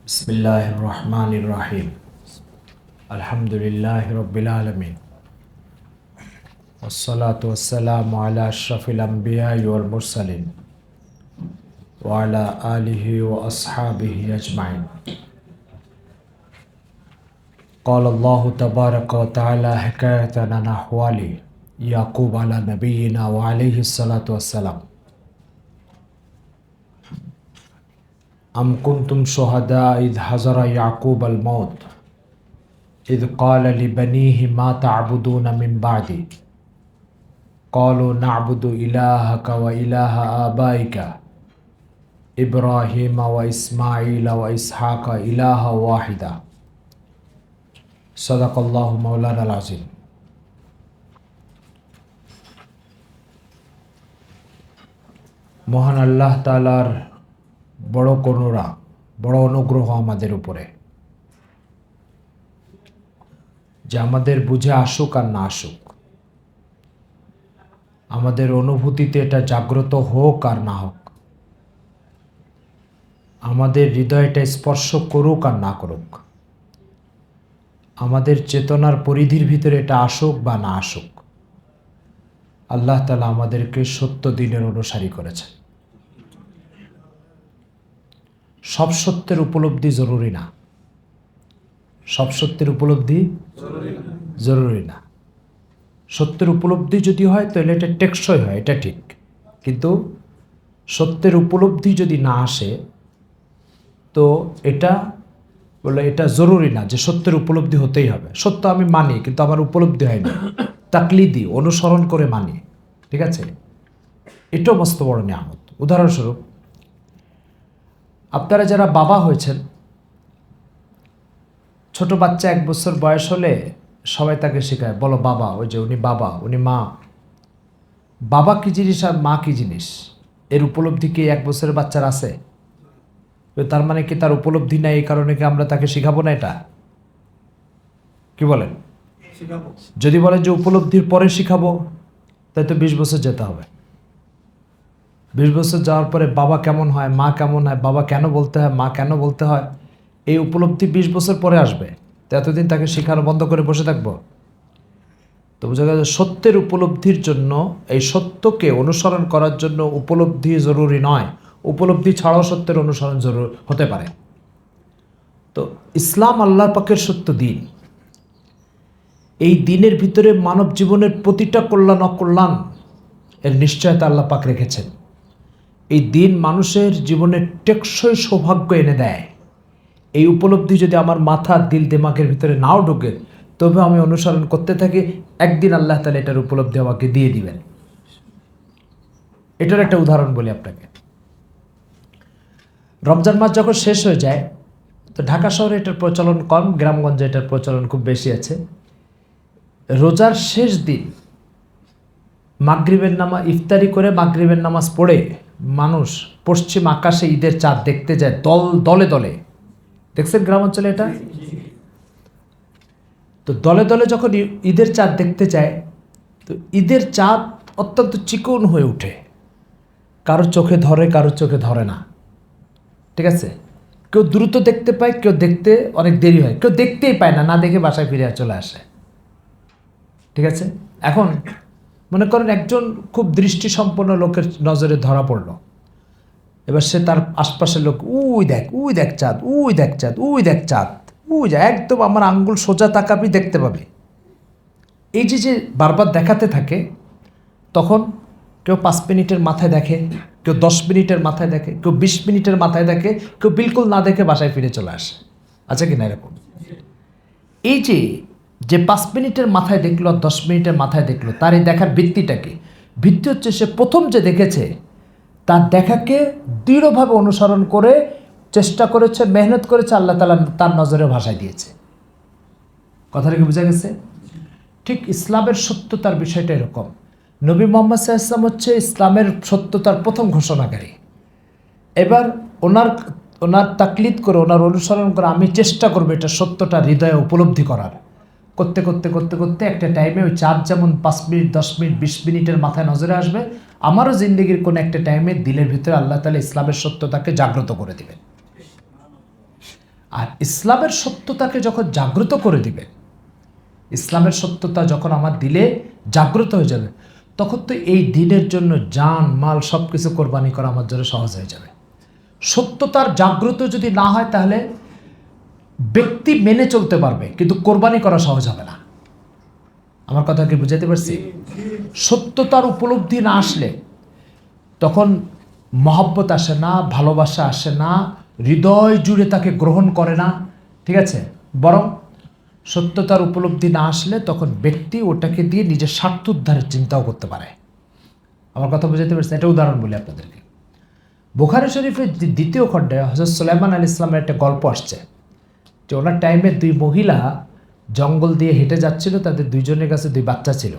बिस्मिल्लाहिर्रहमानिर्रहीम अल्हम्दुलिल्लाहि रब्बिल आलमीन वस्सलातु वस्सलामु अला अशरफिल अंबियाइ वल मुरसलीन व अला आलिहि व अस्हाबिहि अजमाइन। क़ाल अल्लाहु तबारक व तआला हिकायतन अन अहवालि याक़ूब अला नबिय्यिना व अलैहि सलातु वस्सलाम। अम कुन्तुम शुहदा इज़ हज़रा याक़ूब अल मौत इज़ क़ाल लिबनीहि मा तअबुदून मिन बादी क़ालू नअबुदु इलाहक व इलाह आबाइक इब्राहीम व इस्माईल व इसहाक़ इलाहा वाहिदा। सदक़ल्लाहु मौलाना अज़ीम। মহান আল্লাহ তাআলার বড় করুণা, বড় অনুগ্রহ আমাদের উপরে, যে আমাদের বুঝে আসুক আর না আসুক, আমাদের অনুভূতিতে এটা জাগ্রত হোক আর না হোক, আমাদের হৃদয়টা স্পর্শ করুক আর না করুক, আমাদের চেতনার পরিধির ভিতরে এটা আসুক বা না আসুক, আল্লাহ তাআলা আমাদেরকে সত্য দ্বীনের অনুসারী করেছেন। সব সত্যের উপলব্ধি জরুরি না, সব সত্যের উপলব্ধি জরুরি না। সত্যের উপলব্ধি যদি হয় তাহলে এটা টেকসই হয়, এটা ঠিক। কিন্তু সত্যের উপলব্ধি যদি না আসে তো এটা এটা জরুরি না যে সত্যের উপলব্ধি হতেই হবে। সত্য আমি মানি কিন্তু আমার উপলব্ধি হয় না, তাকলিদি, অনুসরণ করে মানি, ঠিক আছে? এটাও মস্ত বড় নিয়ামত। উদাহরণস্বরূপ, আপনারা যারা বাবা হয়েছেন, ছোট বাচ্চা 1 বছর বয়স হলে সবাই তাকে শেখায়, বলো বাবা, ওই যে উনি বাবা, উনি মা। বাবা কী জিনিস আর মা কী জিনিস, এর উপলব্ধি কি 1 বছরের বাচ্চার আছে? তার মানে কি তার উপলব্ধি নাই, এই কারণে কি আমরা তাকে শেখাবো না? এটা কি বলেন? যদি বলেন যে উপলব্ধির পরে শিখাবো, তাই তো 20 বছর যেতে হবে। 20 বছর যাওয়ার পরে বাবা কেমন হয়, মা কেমন হয়, বাবা কেন বলতে হয়, মা কেন বলতে হয়, এই উপলব্ধি 20 বছর পরে আসবে। তো এতদিন তাকে শেখানো বন্ধ করে বসে থাকবো? তো বোঝা গেল সত্যের উপলব্ধির জন্য, এই সত্যকে অনুসরণ করার জন্য উপলব্ধি জরুরি নয়, উপলব্ধি ছাড়াও সত্যের অনুসরণ জরুরি হতে পারে। তো ইসলাম আল্লাহর পাকের সত্য দিন। এই দিনের ভিতরে মানব জীবনের প্রতিটা কল্যাণ অকল্যাণ এর নিশ্চয়তা আল্লাহ পাক রেখেছেন। এই দিন মানুষের জীবনে টেকসই সৌভাগ্য এনে দেয়। এই উপলব্ধি যদি আমার মাথা, দিল, দিমাগের ভিতরে নাও ঢোকে, তবে আমি অনুসরণ করতে থাকি, একদিন আল্লাহ তাআলা এটার উপলব্ধি আমাকে দিয়ে দিবেন। এটার একটা উদাহরণ বলি আপনাকে। রমজান মাস যখন শেষ হয়ে যায়, তো ঢাকা শহরে এটার প্রচলন কম, গ্রামগঞ্জে এটার প্রচলন খুব বেশি আছে। রোজার শেষ দিন মাগরিবের নামাজ, ইফতারি করে মাগরিবের নামাজ পড়ে মানুষ পশ্চিম আকাশে ঈদের চাঁদ দেখতে যায় দলে দলে। দেখছেন গ্রামাঞ্চলে এটা? তো দলে দলে যখন ঈদের চাঁদ দেখতে যায়, তো ঈদের চাঁদ অত্যন্ত চিকন হয়ে ওঠে, কারো চোখে ধরে, কারো চোখে ধরে না, ঠিক আছে? কেউ দ্রুত দেখতে পায়, কেউ দেখতে অনেক দেরি হয়, কেউ দেখতেই পায় না, না দেখে বাসায় ফিরে চলে আসে, ঠিক আছে? এখন মনে করেন একজন খুব দৃষ্টিসম্পন্ন লোকের নজরে ধরা পড়লো। এবার সে তার আশপাশের লোক, উই দেখ চাঁদ, উই দেখ চাঁদ, উই দেখ চাঁদ, উই যা, একদম আমার আঙ্গুল সোজা তাকাবি দেখতে পাবে। এই যে বারবার দেখাতে থাকে, তখন কেউ 5 মিনিটের মাথায় দেখে, কেউ 10 মিনিটের মাথায় দেখে, কেউ 20 মিনিটের মাথায় দেখে, কেউ বিলকুল না দেখে বাসায় ফিরে চলে আসে। আচ্ছা কি না এরকম? এই যে 5 মিনিটের মাথায় দেখলো আর 10 মিনিটের মাথায় দেখলো, তার এই দেখার ভিত্তিটা কি? ভিত্তি হচ্ছে সে প্রথম যে দেখেছে তার দেখাকে দৃঢ়ভাবে অনুসরণ করে চেষ্টা করেছে, মেহনত করেছে, আল্লাহ তাআলা তার নজরে ভাষায় দিয়েছে। কথাটা কি বোঝা গেছে? ঠিক ইসলামের সত্যতার বিষয়টা এরকম। নবী মুহাম্মদ সাল্লাল্লাহু আলাইহি ওয়াসাল্লাম হচ্ছে ইসলামের সত্যতার প্রথম ঘোষণাকারী। এবার ওনার তাকলিদ করে, ওনার অনুসরণ করে আমি চেষ্টা করবো এটা সত্যটা হৃদয়ে উপলব্ধি করার। করতে করতে করতে করতে একটা টাইমে ওই চাঁদ যেমন 5 মিনিট, 10 মিনিট, 20 মিনিটের মাথায় নজরে আসবে, আমারও জিন্দগির কোনো একটা টাইমে দিলের ভিতরে আল্লাহ তাআলা ইসলামের সত্যতাকে জাগ্রত করে দিবেন। আর ইসলামের সত্যতাকে যখন জাগ্রত করে দিবে, ইসলামের সত্যতা যখন আমার দিলে জাগ্রত হয়ে যাবে, তখন তো এই দিনের জন্য জান মাল সব কিছু কোরবানি করা আমার জন্য সহজ হয়ে যাবে। সত্যতার জাগ্রত যদি না হয় তাহলে ব্যক্তি মেনে চলতে পারবে, কিন্তু কোরবানি করা সহজ হবে না। আমার কথা কি বুঝাতে পারছি? সত্যতার উপলব্ধি না আসলে তখন মহব্বত আসে না, ভালোবাসা আসে না, হৃদয় জুড়ে তাকে গ্রহণ করে না, ঠিক আছে? বরং সত্যতার উপলব্ধি না আসলে তখন ব্যক্তি ওটাকে দিয়ে নিজের স্বার্থ উদ্ধারের চিন্তাও করতে পারে। আমার কথা বুঝাতে পারছি? একটা উদাহরণ বলি আপনাদেরকে। বুখারী শরীফের দ্বিতীয় খণ্ডে হযরত সুলাইমান আলাইহিস সালামের একটা গল্প আসছে যে ওনার টাইমে দুই মহিলা জঙ্গল দিয়ে হেঁটে যাচ্ছিল, তাদের দুইজনের কাছে দুই বাচ্চা ছিল।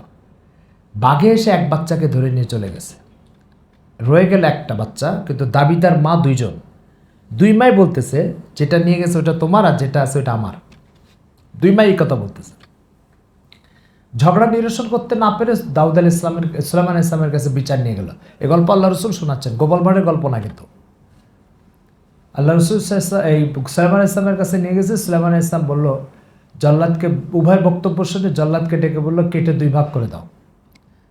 বাঘে এসে এক বাচ্চাকে ধরে নিয়ে চলে গেছে, রয়ে গেল একটা বাচ্চা, কিন্তু দাবিদার মা দুইজন। দুই মাই বলতেছে যেটা নিয়ে গেছে ওটা তোমার, আর যেটা আছে ওটা আমার। দুই মাই এই কথা বলতেছে। ঝগড়া নিরসন করতে না পেরে দাউদ আলাইহিস সালামের সুলাইমান আলাইহিস সালামের কাছে বিচার নিয়ে গেল। এই গল্প আল্লাহ রসুল শোনাচ্ছেন, গোপালভাড়ের গল্প না কিন্তু। আল্লাহ রসুল এই সুলাইমান আলাইহিস সালামের কাছে নিয়ে গেছে। সুলাইমান আলাইহিস সালাম বলল, জল্লাদকে, উভয় বক্তব্য শুনে জল্লাদকে ডেকে বলল, কেটে দুই ভাগ করে দাও,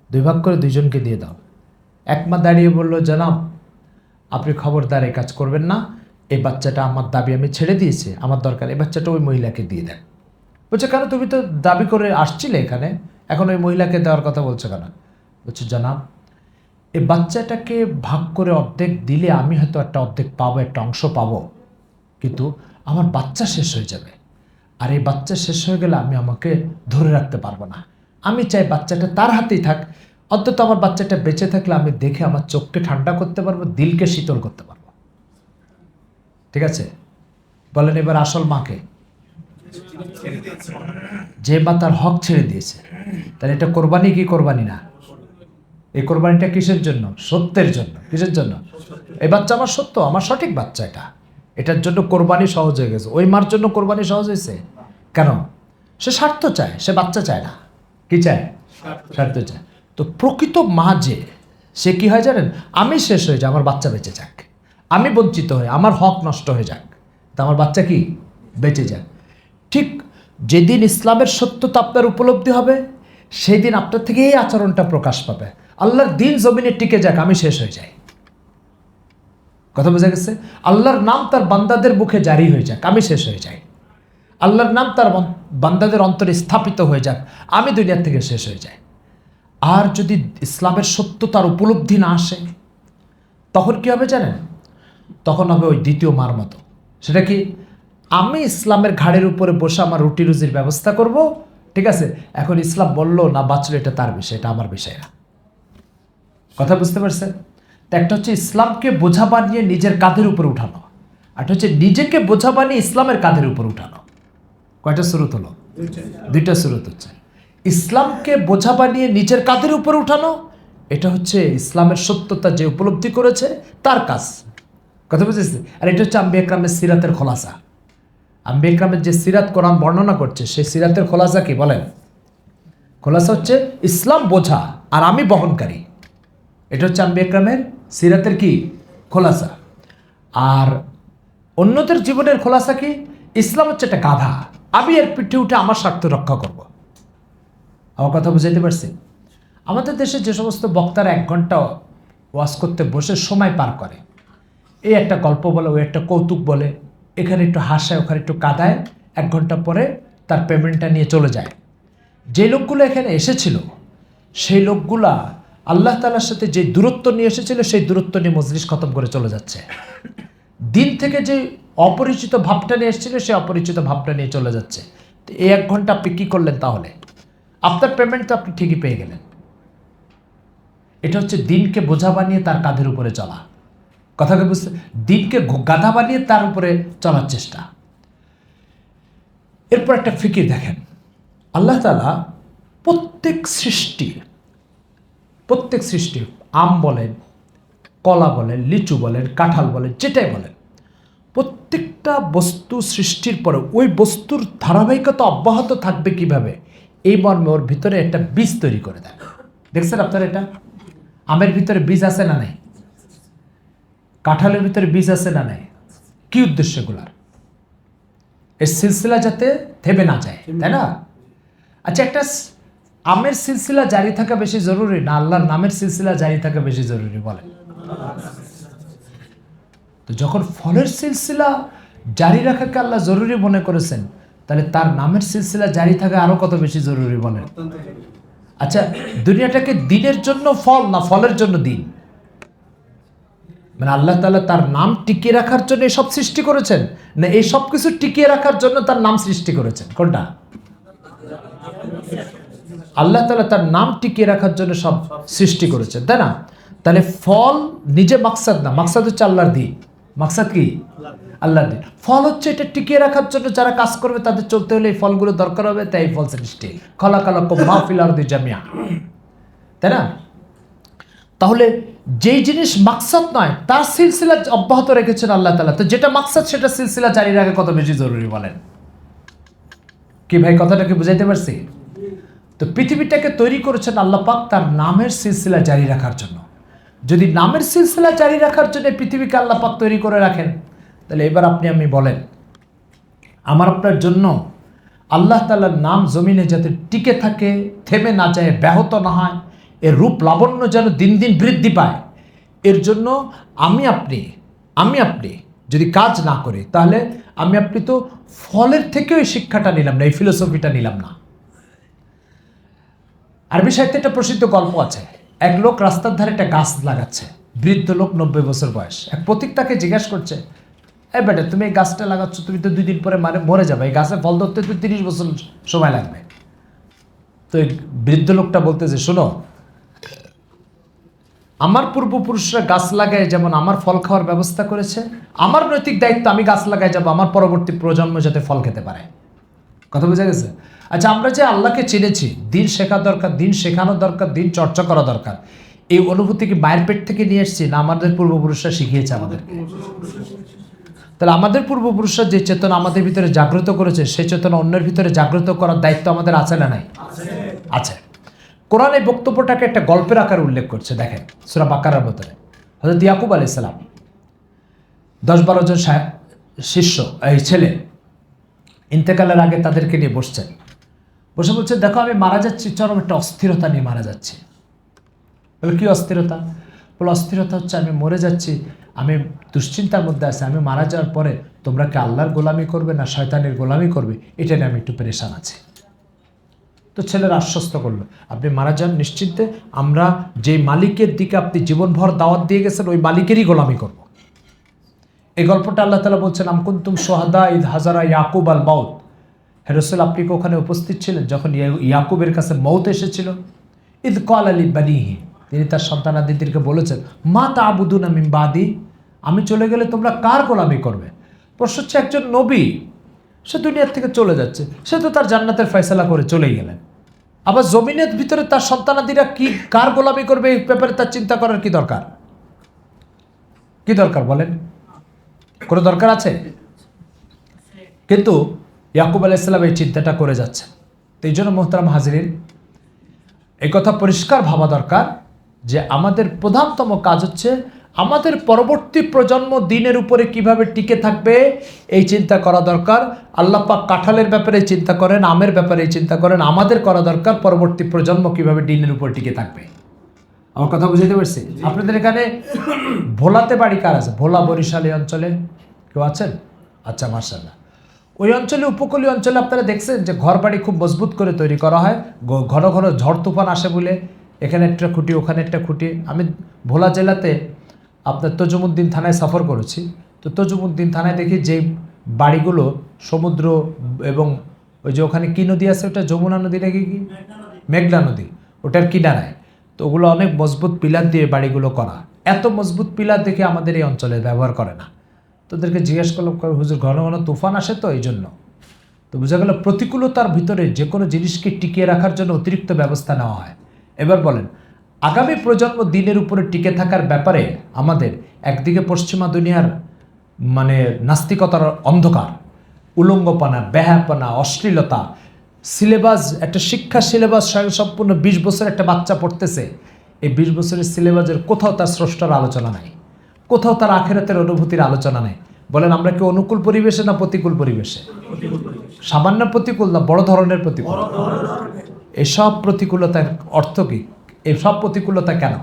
দুই ভাগ করে দুইজনকে দিয়ে দাও। এক মা দাঁড়িয়ে বলল, জনাব আপনি খবরদার এই কাজ করবেন না, এই বাচ্চাটা আমার দাবি আমি ছেড়ে দিয়েছি, আমার দরকার, এই বাচ্চাটা ওই মহিলাকে দিয়ে দেন। বলছে কেন, তুমি তো দাবি করে আসছিলে এখানে, এখন ওই মহিলাকে দেওয়ার কথা বলছো কেন? বলছে জনাব এই বাচ্চাটাকে ভাগ করে অর্ধেক দিলে আমি হয়তো একটা অর্ধেক পাবো, একটা অংশ পাবো, কিন্তু আমার বাচ্চা শেষ হয়ে যাবে, আর এই বাচ্চা শেষ হয়ে গেলে আমি আমাকে ধরে রাখতে পারবো না। আমি চাই বাচ্চাটা তার হাতেই থাক, অন্তত আমার বাচ্চাটা বেঁচে থাকলে আমি দেখে আমার চোখকে ঠান্ডা করতে পারবো, দিলকে শীতল করতে পারবো। ঠিক আছে? বলেন এবার আসল মাকে, যে মা তার হক ছেড়ে দিয়েছে, তাহলে এটা কোরবানি কি কোরবানি না? এই কোরবানিটা কিসের জন্য? সত্যের জন্য। কিসের জন্য? এই বাচ্চা আমার সত্য, আমার সঠিক বাচ্চা, এটার জন্য কোরবানি সহজ হয়ে গেছে। ওই মার জন্য কোরবানি সহজ হয়েছে কেন? সে স্বার্থ চায়, সে বাচ্চা চায় না। কি চায়? স্বার্থ চায়। তো প্রকৃত মা যে, সে কি হয় জানেন? আমি শেষ হয়ে যাই, আমার বাচ্চা বেঁচে যাক, আমি বঞ্চিত হই, আমার হক নষ্ট হয়ে যাক, তা আমার বাচ্চা কি বেঁচে যাক। ঠিক যেদিন ইসলামের সত্যতা আপনার উপলব্ধি হবে, সেই দিন আপনার থেকে এই আচরণটা প্রকাশ পাবে। আল্লাহর দিন জমিনে টিকে যাক, আমি শেষ হয়ে যাই। কথা বোঝা গেছে? আল্লাহর নাম তার বান্দাদের মুখে জারি হয়ে যাক, আমি শেষ হয়ে যাই। আল্লাহর নাম তার বান্দাদের অন্তরে স্থাপিত হয়ে যাক, আমি দুনিয়ার থেকে শেষ হয়ে যাই। আর যদি ইসলামের সত্যতার উপলব্ধি না আসে, তখন কি হবে জানেন? তখন হবে ওই দ্বিতীয় মার মতো। সেটা কি? আমি ইসলামের ঘাড়ের উপরে বসে আমার রুটি রুজির ব্যবস্থা করব, ঠিক আছে, এখন ইসলাম বললো না বাঁচলো এটা তার বিষয়, এটা আমার বিষয় না। কথা বুঝতে পারছেন? তো একটা হচ্ছে ইসলামকে বোঝা বানিয়ে নিজের কাঁধের উপর উঠানো, আর হচ্ছে নিজেকে বোঝা বানিয়ে ইসলামের কাঁধের উপর উঠানো। কয়টা সুরত হলো? দুইটা সুরত হচ্ছে। ইসলামকে বোঝা বানিয়ে নিজের কাঁধের উপর উঠানো, এটা হচ্ছে ইসলামের সত্যতা যে উপলব্ধি করেছে তার কাজ। কথা বুঝেছি? আর এটা হচ্ছে আম্বিয়া ইকরামের সিরাতের খোলাসা। আম্বিয়া ইকরামের যে সিরাত কোরআন বর্ণনা করছে, সেই সিরাতের খোলাসা কি বলেন? খোলাসা হচ্ছে ইসলাম বোঝা আর আমি বহনকারী। এটা হচ্ছে আম্বিয়া ইকরামের সিরাতের কি খোলাসা। আর অন্যদের জীবনের খোলাসা কি? ইসলাম হচ্ছে একটা গাধা, আমি এর পিঠে উঠে আমার স্বার্থ রক্ষা করব। আমার কথা বুঝাইতে পারছি? আমাদের দেশে যে সমস্ত বক্তারা 1 ঘন্টা ওয়াজ করতে বসে সময় পার করে, এই একটা গল্প বলে, ওই একটা কৌতুক বলে, এখানে একটু হাসায়, ওখানে একটু কাঁদায়, 1 ঘন্টা পরে তার পেমেন্টটা নিয়ে চলে যায়। যে লোকগুলো এখানে এসেছিল, সেই লোকগুলা আল্লাহ তাআলার সাথে যে দূরত্ব নিয়ে এসেছিল, সেই দূরত্ব নিয়ে মজলিস খতম করে চলে যাচ্ছে। দিন থেকে যে অপরিচিত ভাবটা নিয়ে এসেছিল, সেই অপরিচিত ভাবটা নিয়ে চলে যাচ্ছে। তো এই 1 ঘন্টা আপনি কী করলেন? তাহলে আপনার পেমেন্ট তো আপনি ঠিকই পেয়ে গেলেন। এটা হচ্ছে দিনকে বোঝা বানিয়ে তার কাঁধের উপরে চলা। কথাকে বুঝতে, দিনকে গাধা বানিয়ে তার উপরে চলার চেষ্টা। এরপর একটা ফিকির দেখেন, আল্লাহ তাআলা প্রত্যেক সৃষ্টি, আম বলেন, কলা বলেন, লিচু বলেন, কাঁঠাল বলেন, যেটাই বলেন, প্রত্যেকটা বস্তু সৃষ্টির পরে ওই বস্তুর ধারাবাহিকতা অব্যাহত থাকবে কিভাবে, এই মর্মে ওর ভিতরে একটা বীজ তৈরি করে দেয়। দেখছেন আপনারা? এটা আমের ভিতরে বীজ আছে না নাই? কাঁঠালের ভিতরে বীজ আছে না নাই? কি উদ্দেশ্য এগুলার? এর সিলসিলা যাতে থেমে না যায়, তাই না? আচ্ছা, একটা আমের সিলসিলা জারি থাকা বেশি জরুরি না আল্লাহর নামের সিলসিলা জারি থাকা বেশি জরুরি বলেন? তো যখন ফলের সিলসিলা জারি রাখাকে আল্লাহ জরুরি মনে করেছেন, তাহলে তার নামের সিলসিলা জারি থাকা আরো কত বেশি জরুরি বলেন? আচ্ছা, দুনিয়াটাকে দিনের জন্য ফল না ফলের জন্য দিন? মানে আল্লাহ তাআলা তার নাম টিকিয়ে রাখার জন্য এসব সৃষ্টি করেছেন, না এই সব কিছু টিকিয়ে রাখার জন্য তার নাম সৃষ্টি করেছেন? কোনটা? আল্লাহ তাআলা তার নাম টিকিয়ে রাখার জন্য সব সৃষ্টি করেছেন, তাই না? তাহলে ফল নিজে মাকসাদ না, মাকসাদ হচ্ছে আল্লাহর দিন। মাকসাদ কি? আল্লাহর দিন। ফল হচ্ছে এটা টিকিয়ে রাখার জন্য যারা কাজ করবে তাদের চলতে হলে এই ফলগুলো দরকার হবে, তাই ফল সৃষ্টি। খালাকালাকুম মা ফিল আরদি জামিআ, তাই না? তাহলে যেই জিনিস মাকসাদ নয় তার সিলসিলা অব্যাহত রেখেছেন আল্লাহ তাআলা, তো যেটা মাকসাদ সেটা সিলসিলা জারি রাখা কত বেশি জরুরি বলেন? কি ভাই, কথাটা কি বুঝাইতে পারছি? তো পৃথিবীটাকে তৈরি করেছেন আল্লাহ পাক তার নামের সিলসিলা জারি রাখার জন্য। যদি নামের সিলসিলা জারি রাখার জন্য পৃথিবীকে আল্লাহ পাক তৈরি করে রাখেন, তাহলে এবার আপনি আমি বলেন, আমার আপনার জন্য আল্লাহ তাআলার নাম জমিনে যাতে টিকে থাকে, থেমে না যায়, ব্যাহত না হয়, এর রূপ লাবণ্য যেন দিন দিন বৃদ্ধি পায়, এর জন্য আমি আপনি যদি কাজ না করি, তাহলে আমি আপনি তো ফলের থেকেও এই শিক্ষাটা নিলাম না, এই ফিলোসফিটা নিলাম না। আরবি সাহিত্যে একটা প্রসিদ্ধ গল্প আছে। এক লোক রাস্তার ধারে একটা গাছ লাগাচ্ছে, বৃদ্ধ লোক, 90 বছর বয়স। এক পথিক তাকে জিজ্ঞাসা করছে, এই বেটা তুমি এই গাছটা লাগাচ্ছ, তুমি তো 2 দিন পরে মরে যাবে, এই গাছে ফল ধরতে তো 30 বছর সময় লাগবে। তো এই বৃদ্ধ লোকটা বলতেছে, শোনো, আমার পূর্বপুরুষরা গাছ লাগায় যেমন আমার ফল খাওয়ার ব্যবস্থা করেছে, আমার নৈতিক দায়িত্ব আমি গাছ লাগাই যাব আমার পরবর্তী প্রজন্ম যাতে ফল খেতে পারে। কথা বোঝা গেছে? আচ্ছা, আমরা যে আল্লাহকে চিনেছি, দিন শেখা দরকার, দিন শেখানো দরকার, দিন চর্চা করা দরকার, এই অনুভূতি কি মায়ের পেট থেকে নিয়ে এসেছি না আমাদের পূর্বপুরুষরা শিখিয়েছে আমাদেরকে? তাহলে আমাদের পূর্বপুরুষরা যে চেতনা আমাদের ভিতরে জাগ্রত করেছে, সেই চেতনা অন্যের ভিতরে জাগ্রত করার দায়িত্ব আমাদের আছে না নাই? আছে। কোরআন এই বক্তব্যটাকে একটা গল্পের আকারে উল্লেখ করছে। দেখেন সূরা বাকারার ভিতরে হযরত ইয়াকুব আলাইহিস সালাম 10-12 জন শিষ্য, এই ছেলে ইন্তেকালের আগে তাদেরকে নিয়ে বসছেন, বসে বলছে, দেখো আমি মারা যাচ্ছি, চরম একটা অস্থিরতা নিয়ে মারা যাচ্ছি। বলে কি অস্থিরতা? বলে অস্থিরতা হচ্ছে আমি মরে যাচ্ছি, আমি দুশ্চিন্তার মধ্যে আছি, আমি মারা যাওয়ার পরে তোমরা কি আল্লাহর গোলামি করবে না শয়তানের গোলামি করবে, এটা নিয়ে আমি একটু পেরেশান আছি। তো ছেলেরা আশ্বস্ত করলো, আপনি মারা যান নিশ্চিন্তে, আমরা যে মালিকের দিকে আপনি জীবনভর দাওয়াত দিয়ে গেছেন ওই মালিকেরই গোলামি করব। এই গল্পটা আল্লাহ তাআলা বলছেন, আম কুনতুম শুহাদা ইয হাযারা ইয়াকুব আল মাউত। হে রাসূল, আপনি কি ওখানে উপস্থিত ছিলেন যখন ইয়াকুবের কাছে মউত এসেছিল? ইয ক্বালা লিবানিহি, তিনি তার সন্তানাদিদেরকে বলেছেন, মা তা'বুদুনা মিন বাদি, আমি চলে গেলে তোমরা কার গোলামি করবে? প্রশ্ন হচ্ছে, একজন নবী সে দুনিয়ার থেকে চলে যাচ্ছে, সে তো তার জান্নাতের ফয়সালা করে চলেই গেলেন, আবার জমিনের ভিতরে তার সন্তানাদিরা কি কার গোলামি করবে এই ব্যাপারে তার চিন্তা করার কি দরকার? কি দরকার বলেন? কোনো দরকার আছে? কিন্তু ইয়াকুব আলাইহিস সালাম এই চিন্তাটা করে যাচ্ছে। তো এই জন্য মোহতারাম হাজিরিন, এই কথা পরিষ্কার ভাবা দরকার যে আমাদের প্রধানতম কাজ হচ্ছে আমাদের পরবর্তী প্রজন্ম দিনের উপরে কিভাবে টিকে থাকবে এই চিন্তা করা দরকার। আল্লাহ পাক কাঁঠালের ব্যাপারে চিন্তা করেন, আমের ব্যাপারে চিন্তা করেন, আমাদের করা দরকার পরবর্তী প্রজন্ম কিভাবে দিনের উপর টিকে থাকবে। আমার কথা বুঝতে পারছি? আপনাদের এখানে ভোলাতে বাড়ি কার আছে? ভোলা বরিশাল এই অঞ্চলে কেউ আছেন? আচ্ছা, মাশাআল্লাহ। ওই অঞ্চলে, উপকূলীয় অঞ্চলে আপনারা দেখছেন যে ঘর বাড়ি খুব মজবুত করে তৈরি করা হয়, ঘন ঘন ঝড় তুফান আসে বলে এখানে একটা খুঁটি ওখানে একটা খুঁটি। আমি ভোলা জেলাতে আপনার তজুমুদ্দিন থানায় সফর করেছি। তো তজুমুদ্দিন থানায় দেখি যে বাড়িগুলো সমুদ্র এবং ওই যে ওখানে কী নদী আছে, ওটা যমুনা নদী নাকি কি মেঘনা নদী, ওটার কিনারায়। তো ওগুলো অনেক মজবুত পিলার দিয়ে বাড়িগুলো করা। এত মজবুত পিলার দেখে আমাদের এই অঞ্চলে ব্যবহার করে না। তোদেরকে জিজ্ঞেস করলাম, হুজুর ঘন ঘন তুফান আসে তো এই জন্য। তো বোঝা গেল প্রতিকূলতার ভিতরে যে কোনো জিনিসকে টিকিয়ে রাখার জন্য অতিরিক্ত ব্যবস্থা নেওয়া হয়। এবার বলেন, আগামী প্রজন্ম দিনের উপরে টিকে থাকার ব্যাপারে আমাদের একদিকে পশ্চিমা দুনিয়ার মানে নাস্তিকতার অন্ধকার, উলঙ্গপনা, ব্যাহাপনা, অশ্লীলতা, সিলেবাস, একটা শিক্ষা সিলেবাস সম্পূর্ণ 20 বছর একটা বাচ্চা পড়তেছে, এই 20 বছরের সিলেবাসের কোথাও তার স্রষ্টার আলোচনা নাই, কোথাও তার আখিরাতের অনুভূতির আলোচনা নেই। বলেন আমরা কি অনুকূল পরিবেশে না প্রতিকূল পরিবেশে? সামান্য প্রতিকূল না বড় ধরনের প্রতিকূল? এসব প্রতিকূলতার অর্থ কি? এসব প্রতিকূলতা কেন?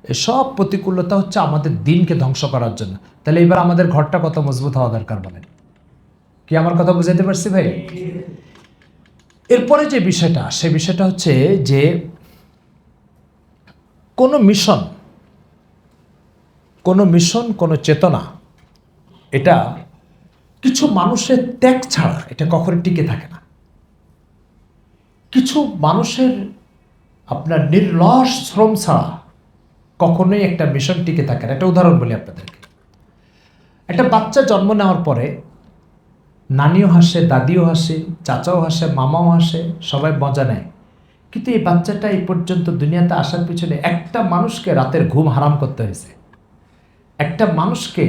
এসব প্রতিকূলতা হচ্ছে আমাদের দিনকে ধ্বংস করার জন্য। তাহলে এবার আমাদের ঘরটা কত মজবুত হওয়া দরকার বলেন? কি আমার কথা বুঝাইতে পারছি ভাই? এরপরে যে বিষয়টা, সে বিষয়টা হচ্ছে যে কোনো মিশন, কোনো চেতনা, এটা কিছু মানুষের ত্যাগ ছাড়া এটা কখনো টিকে থাকে না। কিছু মানুষের আপনার নির্লস শ্রম ছাড়া কখনোই একটা মিশন টিকে থাকে না। একটা উদাহরণ বলি আপনাদেরকে। একটা বাচ্চা জন্ম নেওয়ার পরে নানিও হাসে, দাদিও হাসে, চাচাও হাসে, মামাও হাসে, সবাই মজা নেয়। কিন্তু এই বাচ্চাটা এই পর্যন্ত দুনিয়াতে আসার পিছনে একটা মানুষকে রাতের ঘুম হারাম করতে হয়েছে, একটা মানুষকে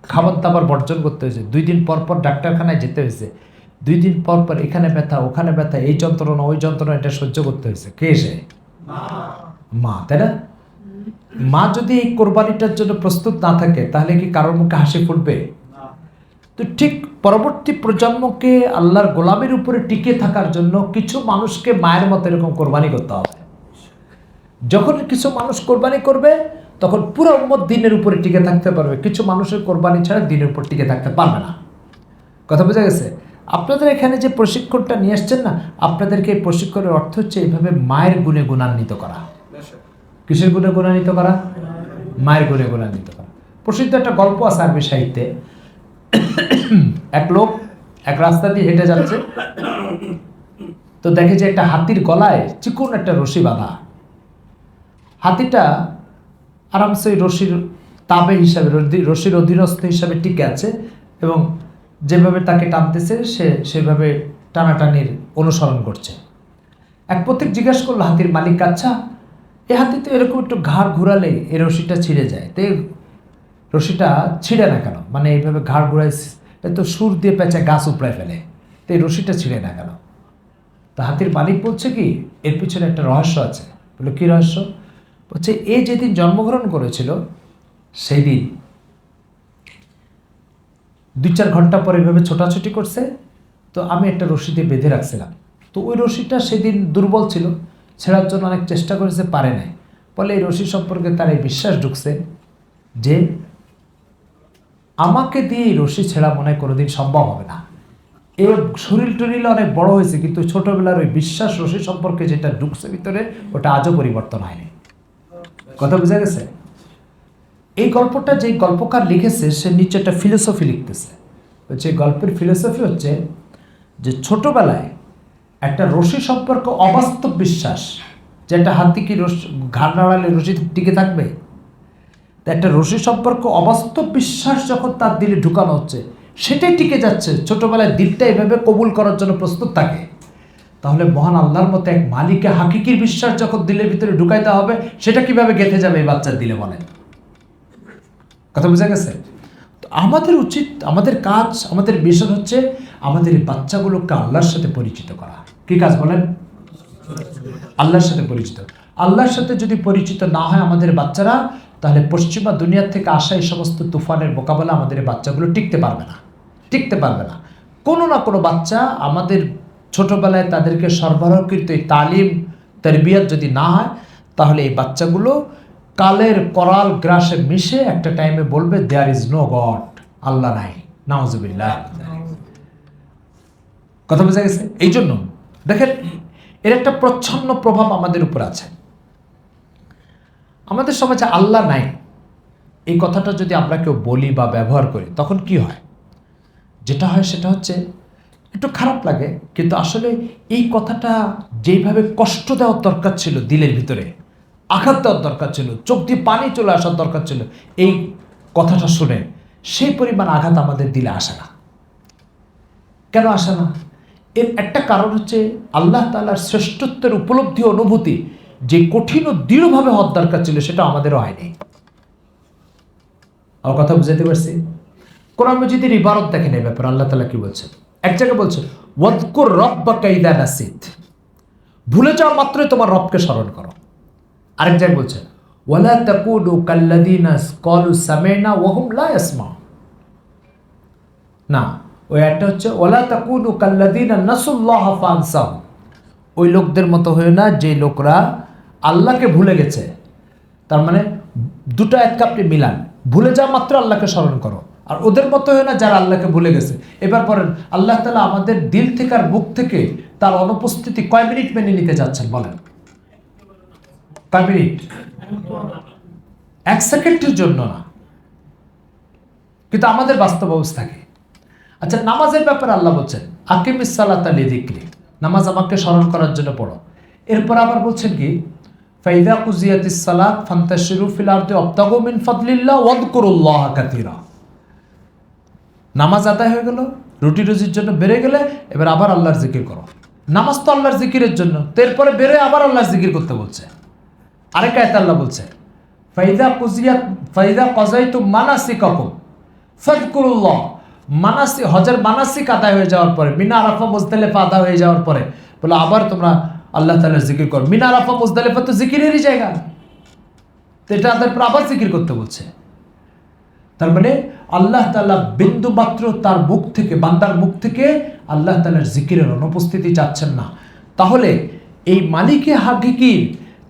খাবার দাবার বর্জন করতে হয়েছে, 2 দিন পর পর ডাক্তারখানায় যেতে হয়েছে, 2 দিন পর পর এখানে ব্যথা ওখানে ব্যথা, এই যন্ত্রণা ওই যন্ত্রণা, এটা সহ্য করতে হয়েছে। কে সে? মা, তাই না? মা যদি এই কোরবানিটার জন্য প্রস্তুত না থাকে তাহলে কি কারোর মুখে হাসি ফুটবে? তো ঠিক পরবর্তী প্রজন্মকে আল্লাহর গোলামের উপরে টিকে থাকার জন্য কিছু মানুষকে মায়ের মতো এরকম কোরবানি করতে হবে। যখন কিছু মানুষ কোরবানি করবে তখন পুরো উম্মত দ্বীনের উপরে টিকে থাকতে পারবে। কিছু মানুষের কোরবানি ছাড়া দ্বীনের উপর টিকে থাকতে পারবে না। কথা বোঝা গেছে? আপনাদের এখানে যে প্রশিক্ষণটা নিয়ে আসছেন না, আপনাদেরকে এই প্রশিক্ষণের অর্থ হচ্ছে এইভাবে মায়ের গুণে গুণান্বিত করা। কিসের গুণে গুণান্বিত করা? মায়ের গুণে গুণান্বিত করা। প্রসিদ্ধ একটা গল্প আছে আরবি সাহিত্যে। এক লোক এক রাস্তা দিয়ে হেঁটে যাচ্ছে, তো দেখে যে একটা হাতির গলায় চিকন একটা রশি বাঁধা। হাতিটা আরামসে ওই রশির তাবে হিসাবে, রশির অধীনস্থ হিসাবে টিকে আছে এবং যেভাবে তাকে টানতেছে সে সেভাবে টানাটানির অনুসরণ করছে। এক পথিক জিজ্ঞাসা করলো হাতির মালিক, আচ্ছা এই হাতি তো এরকম একটু ঘাড় ঘুরালে এই রশিটা ছিঁড়ে যায়, তো রশিটা ছিঁড়ে না কেন? মানে এইভাবে ঘাড় ঘুরাই তো সুর দিয়ে পেঁচা গাছ উপড়ায় ফেলে, তো এই রশিটা ছিঁড়ে না কেন? তো হাতির মালিক বলছে কি, এর পিছনে একটা রহস্য আছে। বললো কী রহস্য? বলছে এ যেদিন জন্মগ্রহণ করেছিল সেই দিন 2-4 ঘন্টা পরে এভাবে ছোটাছুটি করছে, তো আমি একটা রশি দিয়ে বেঁধে রাখছিলাম, তো ওই রশিটা সেদিন দুর্বল ছিল, ছেঁড়ার জন্য অনেক চেষ্টা করেছে, পারে নাই। ফলে এই রশি সম্পর্কে তার এই বিশ্বাস ঢুকছে যে আমাকে দিয়ে এই রশি ছেঁড়া মনে হয় কোনোদিন সম্ভব হবে না। এর শরীর টরিল অনেক বড় হয়েছে, কিন্তু ছোটবেলার ওই বিশ্বাস রশি সম্পর্কে যেটা ঢুকছে ভিতরে, ওটা আজও পরিবর্তন হয়নি। কথা বোঝা গেছে? এই গল্পটা যে গল্পকার লিখেছে সে নিচে একটা ফিলোসফি লিখতেছে। হচ্ছে গল্পের ফিলোসফি হচ্ছে যে ছোটবেলায় একটা রশি সম্পর্কে অবাস্তব বিশ্বাস, যে একটা হাতি কি ঘাড় নাড়ালে রশি টিকে থাকবে, তা একটা রশি সম্পর্কে অবাস্তব বিশ্বাস যখন তার দিলে ঢুকানো হচ্ছে সেটাই টিকে যাচ্ছে, ছোটবেলায় দিলটা এভাবে কবুল করার জন্য প্রস্তুত থাকে, তাহলে মহান আল্লাহর মতো এক মালিকে হাকিকির বিশ্বাস যখন দিলের ভিতরে ঢুকাইতে হবে সেটা কিভাবে গেঁথে যাবে এই বাচ্চার দিলে? বলেন, কথা বোঝা গেছে? তো আমাদের উচিত, আমাদের কাজ, আমাদের মিশন হচ্ছে আমাদের এই বাচ্চাগুলোকে আল্লাহর সাথে পরিচিত করা। কি কাজ বলেন? আল্লাহর সাথে পরিচিত। আল্লাহর সাথে যদি পরিচিত না হয় আমাদের বাচ্চারা, তাহলে পশ্চিমা দুনিয়ার থেকে আসা এই সমস্ত তুফানের মোকাবেলা আমাদের এই বাচ্চাগুলো টিকতে পারবে না, টিকতে পারবে না। কোনো না কোনো বাচ্চা আমাদের ছোটবেলায় তাদেরকে সরবরাহকৃত এই তালিম তারবিয়াত যদি না হয়, তাহলে এই বাচ্চাগুলো কালের করাল গ্রাসে মিশে একটা টাইমে বলবে দেয়ার ইজ নো গড, আল্লাহ নাই, নাউজুবিল্লাহ। কথা বোঝা গেছে? এই জন্য দেখেন এর একটা প্রচ্ছন্ন প্রভাব আমাদের উপর আছে। আমাদের সমাজে আল্লাহ নাই এই কথাটা যদি আমরা কেউ বলি বা ব্যবহার করি, তখন কি হয়? যেটা হয় সেটা হচ্ছে একটু খারাপ লাগে, কিন্তু আসলে এই কথাটা যেইভাবে কষ্ট দেওয়ার দরকার ছিল, দিলের ভিতরে আঘাত দেওয়ার দরকার ছিল, চোখ দিয়ে পানি চলে আসার দরকার ছিল এই কথাটা শুনে, সেই পরিমাণ আঘাত আমাদের দিলে আসে না। কেন আসে না? এর একটা কারণ হচ্ছে আল্লাহ তাআলার শ্রেষ্ঠত্বের উপলব্ধি, অনুভূতি যে কঠিন ও দৃঢ়ভাবে হওয়ার দরকার ছিল সেটা আমাদেরও হয়নি। আমার কথা বুঝাতে পারছি? কোরআন মাজিদের ইবারত দেখেন এই ব্যাপারে আল্লাহ তাআলা কি বলছেন। এক জায়গায় বলছে ওয়াযকুর রাব্বাকা ইযা নাসিত, ভুলে যাওয়া মাত্রই তোমার রবকে স্মরণ করো। আরেক জায়গায় বলছে ওয়ালা তাকুনু কাল্লাযিনা ক্বালু সামি'না ওয়া হুম লা ইয়াসমাউন, না, ওই আয়াতটা হচ্ছে ওয়ালা তাকুনু কাল্লাযিনা নাসুল্লাহা ফানসাহুম, ওই লোকদের মতো হয়ে না যে লোকরা আল্লাহকে ভুলে গেছে। তার মানে দুটো আয়াতকে আপনি মিলান, ভুলে যাওয়া মাত্র আল্লাহকে স্মরণ করো, আর ওদের মতো হয়ে না যারা আল্লাহকে ভুলে গেছে। এবার পড়েন, আল্লাহ তাআলা আমাদের দিল থেকে আর মুখ থেকে তার অনুপস্থিতি কয় মিনিট মেনে নিতে যাচ্ছেন বলেন? কয় মিনিট? 1 সেকেন্ডের জন্য না। কিন্তু আমাদের বাস্তব অবস্থা কি? আচ্ছা, নামাজের ব্যাপারে আল্লাহ বলছেন আকিমিস সালাতা লিযিকরি, নামাজ আমাকে স্মরণ করার জন্য পড়ো। এরপর আবার বলছেন কি, ফাইদা কুজিয়াতিস সালাত ফান্তাশিরু ফিল আরদি ওয়াবতাগু মিন ফাদলিল্লাহ ওয়াযকুরুল্লাহা কাসীরা। নামাজ আদায় হয়ে গেল, রুটি রুজির জন্য বেড়ে গেলে এবার আবার আল্লাহর জিকির করো। নামাজ তো আল্লাহর জিকিরের জন্য, তো এরপরে বেড়ে আবার আল্লাহর জিকির করতে বলছে। আরেক আয়াতে আল্লাহ বলছে ফাইদা কাযাইতুম মানাসিকাকুম ফাযকুরুল্লাহ, হজের মানাসিক আদায় হয়ে যাওয়ার পরে, মিনা আরাফা মুজদালিফা আদায় হয়ে যাওয়ার পরে বলে আবার তোমরা আল্লাহ তাআলার জিকির করো। মিনা আরাফা মুজদালিফা তো জিকিরেরই জায়গা, তো এটা তাদের পর আবার জিকির করতে বলছে। তার মানে আল্লাহ তাআলা বিন্দু মাত্র তার মুখ থেকে, বান্দার মুখ থেকে আল্লাহ তাআলার জিকিরের অনুপস্থিতি চাচ্ছেন না। তাহলে এই মালিকে হাকিকির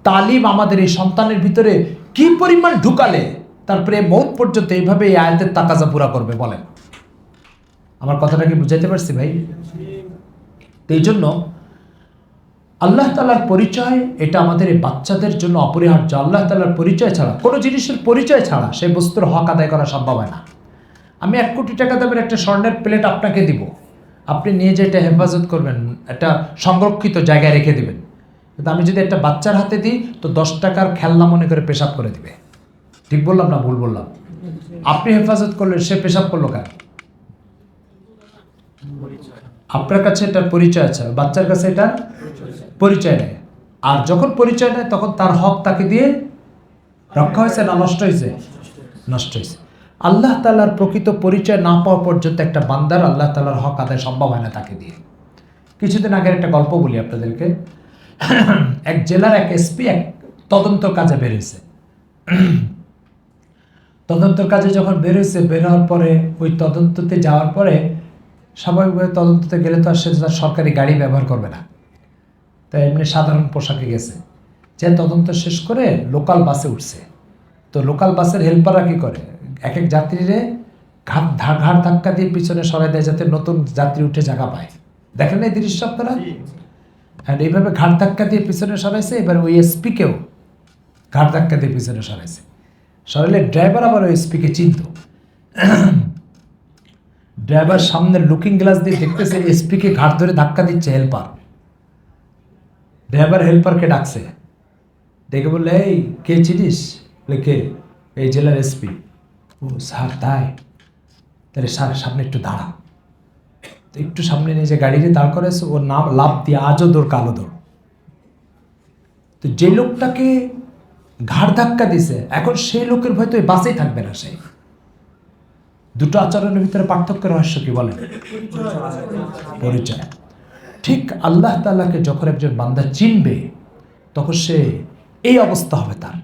তালিম আমাদের এই সন্তানের ভিতরে কি পরিমাণ ঢুকালে তারপরে মৌত পর্যন্ত এইভাবে এই আয়াতের তাকাজা পুরা করবে বলেন? আমার কথাটা কি বুঝাইতে পারছি ভাই? এই জন্য আল্লাহ তাআলার পরিচয় এটা আমাদের এই বাচ্চাদের জন্য অপরিহার্য। আল্লাহ তাআলার পরিচয় ছাড়া, কোনো জিনিসের পরিচয় ছাড়া সেই বস্তুর হক আদায় করা সম্ভব হয় না। আমি 1 কোটি টাকা দামের একটা স্বর্ণের প্লেট আপনাকে দিব, আপনি নিয়ে যে এটা হেফাজত করবেন, একটা সংরক্ষিত জায়গায় রেখে দিবেন। কিন্তু আমি যদি একটা বাচ্চার হাতে দিই তো 10 টাকার খেলনা মনে করে পেশাব করে দিবে। ঠিক বললাম না ভুল বললাম? আপনি হেফাজত করলেন, সে পেশাব করলো কেন? আপনার কাছে এটার পরিচয় আছে, বাচ্চার কাছে এটা পরিচয় নেই। আর যখন পরিচয় নেয় তখন তার হক তাকে দিয়ে রক্ষা হয়েছে না নষ্ট হয়েছে? নষ্ট হয়েছে। আল্লাহ তাআলার প্রকৃত পরিচয় না পাওয়া পর্যন্ত একটা বান্দার আল্লাহ তাআলার হক আদায় সম্ভব হয় না তাকে দিয়ে। কিছুদিন আগের একটা গল্প বলি আপনাদেরকে। এক জেলার এক এসপি এক তদন্ত কাজে বের হয়েছে। তদন্তর কাজে যখন বের হয়েছে, বের হওয়ার পরে ওই তদন্ততে যাওয়ার পরে স্বাভাবিকভাবে তদন্ততে গেলে তো আর সে তার সরকারি গাড়ি ব্যবহার করবে না, তাই এমনি সাধারণ পোশাকে গেছে। যে তদন্ত শেষ করে লোকাল বাসে উঠছে। তো লোকাল বাসের হেল্পাররা কী করে, এক এক যাত্রীরে ঘাড় ধাক্কা দিয়ে পিছনে সরাই দেয় যাতে নতুন যাত্রী উঠে জায়গা পায়। দেখেন এই দৃশ্য আপনারা? হ্যাঁ, এইভাবে ঘাড় ধাক্কা দিয়ে পিছনে সরাইছে। এবার ওই এসপিকেও ঘাড় ধাক্কা দিয়ে পিছনে সরাইছে। সরাইলে ড্রাইভার আবার ওই এসপিকে চিনত। ড্রাইভার সামনের লুকিং গ্লাস দিয়ে দেখতেছে এসপিকে ঘাড় ধরে ধাক্কা দিচ্ছে হেল্পার। ড্রাইভার হেল্পারকে ডাকছে, দেখে বললে এই কে চিনিস? কে? এই জেলার এসপি। ও স্যার তাই? তাহলে স্যার সামনে একটু দাঁড়া। তো একটু সামনে নিয়ে যে গাড়িতে দাঁড় করেছে, ওর নাম লাভ দিয়ে আজও দৌড় কালো দৌড়। তো যে লোকটাকে ঘাড় ধাক্কা দিছে এখন সেই লোকের ভয় তো এই বাসেই থাকবে না। সেই দুটো আচরণের ভিতরে পার্থক্য রহস্য কি বলেন? পরিচয়। ঠিক আল্লাহ তাআলাকে যখন একজন বান্দা চিনবে তখন সে এই অবস্থা হবে তার।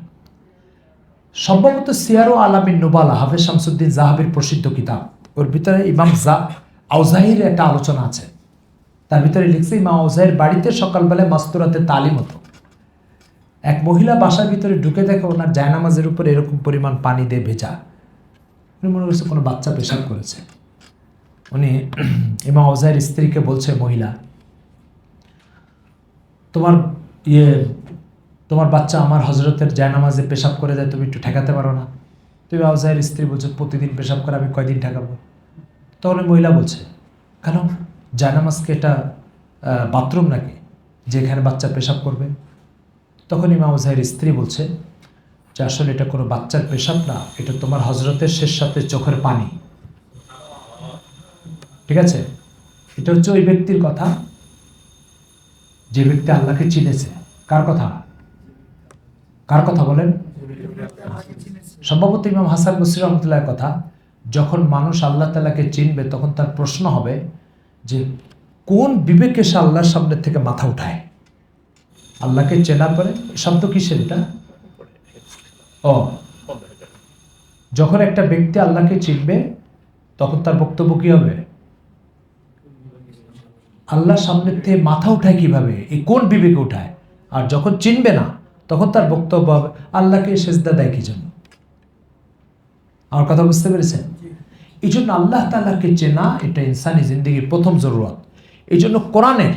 সম্ভবত সিয়ারু আলামিন নুবালা, হাফেজ শামসুদ্দিন জাহাবির প্রসিদ্ধ কিতাব, ওর ভিতরে ইমাম আউজাহির একটা আলোচনা আছে। তার ভিতরে লিখছে ইমাম আউজাহির বাড়িতে সকালবেলায় মাস্তুরাতে তালিম হতো। এক মহিলা বাসার ভিতরে ঢুকে দেখে ওনার জায়নামাজের উপর এরকম পরিমাণ পানি দিয়ে ভেজা। উনি মনে করছে কোনো বাচ্চা পেশাব করেছে। উনি ইমাম আউজাহির স্ত্রীকে বলছে, মহিলা তোমার বাচ্চা আমার হজরতের জায়নামাজে পেশাব করে দেয়, তুমি একটু ঠেকাতে পারো না? তুমি আউজাহির স্ত্রী বলছে, প্রতিদিন পেশাব করে আমি কয়দিন ঠেকাবো? তখন মহিলা বলছে, কেন জায়নামাজকে এটা বাথরুম নাকি যেখানে বাচ্চা পেশাব করবে? তখন ইমাম আউজাহির স্ত্রী বলছে যে আসলে এটা কোনো বাচ্চার পেশাব না, এটা তোমার হজরতের শেষ সাথে চোখের পানি। ঠিক আছে? এটা হচ্ছে ওই ব্যক্তির কথা যে ব্যক্তি আল্লাহকে চিনেছে। কার কথা? কার কথা বলেন? সম্ভবত ইমাম হাসান বসরি রহমতুল্লাহর কথা। যখন মানুষ আল্লাহ তাআলাকে চিনবে তখন তার প্রশ্ন হবে যে কোন বিবেকে সে আল্লাহর সামনে থেকে মাথা উঠায়। আল্লাহকে চেনার পরে শব্দ কিসের এটা? যখন একটা ব্যক্তি আল্লাহকে চিনবে তখন তার বক্তব্য কি হবে? আল্লাহ সামনের থেকে মাথা উঠায় কিভাবে, এই কোন বিবেকে উঠায়? আর যখন চিনবে না তখন তার বক্তব্য হবে আল্লাহকে সেজদা দেয় কি জন্য। আমার কথা বুঝতে পেরেছেন? এই জন্য আল্লাহ তাআলাকে চেনা এটা ইনসানি জিন্দেগির প্রথম জরুরত। এই জন্য কোরআনের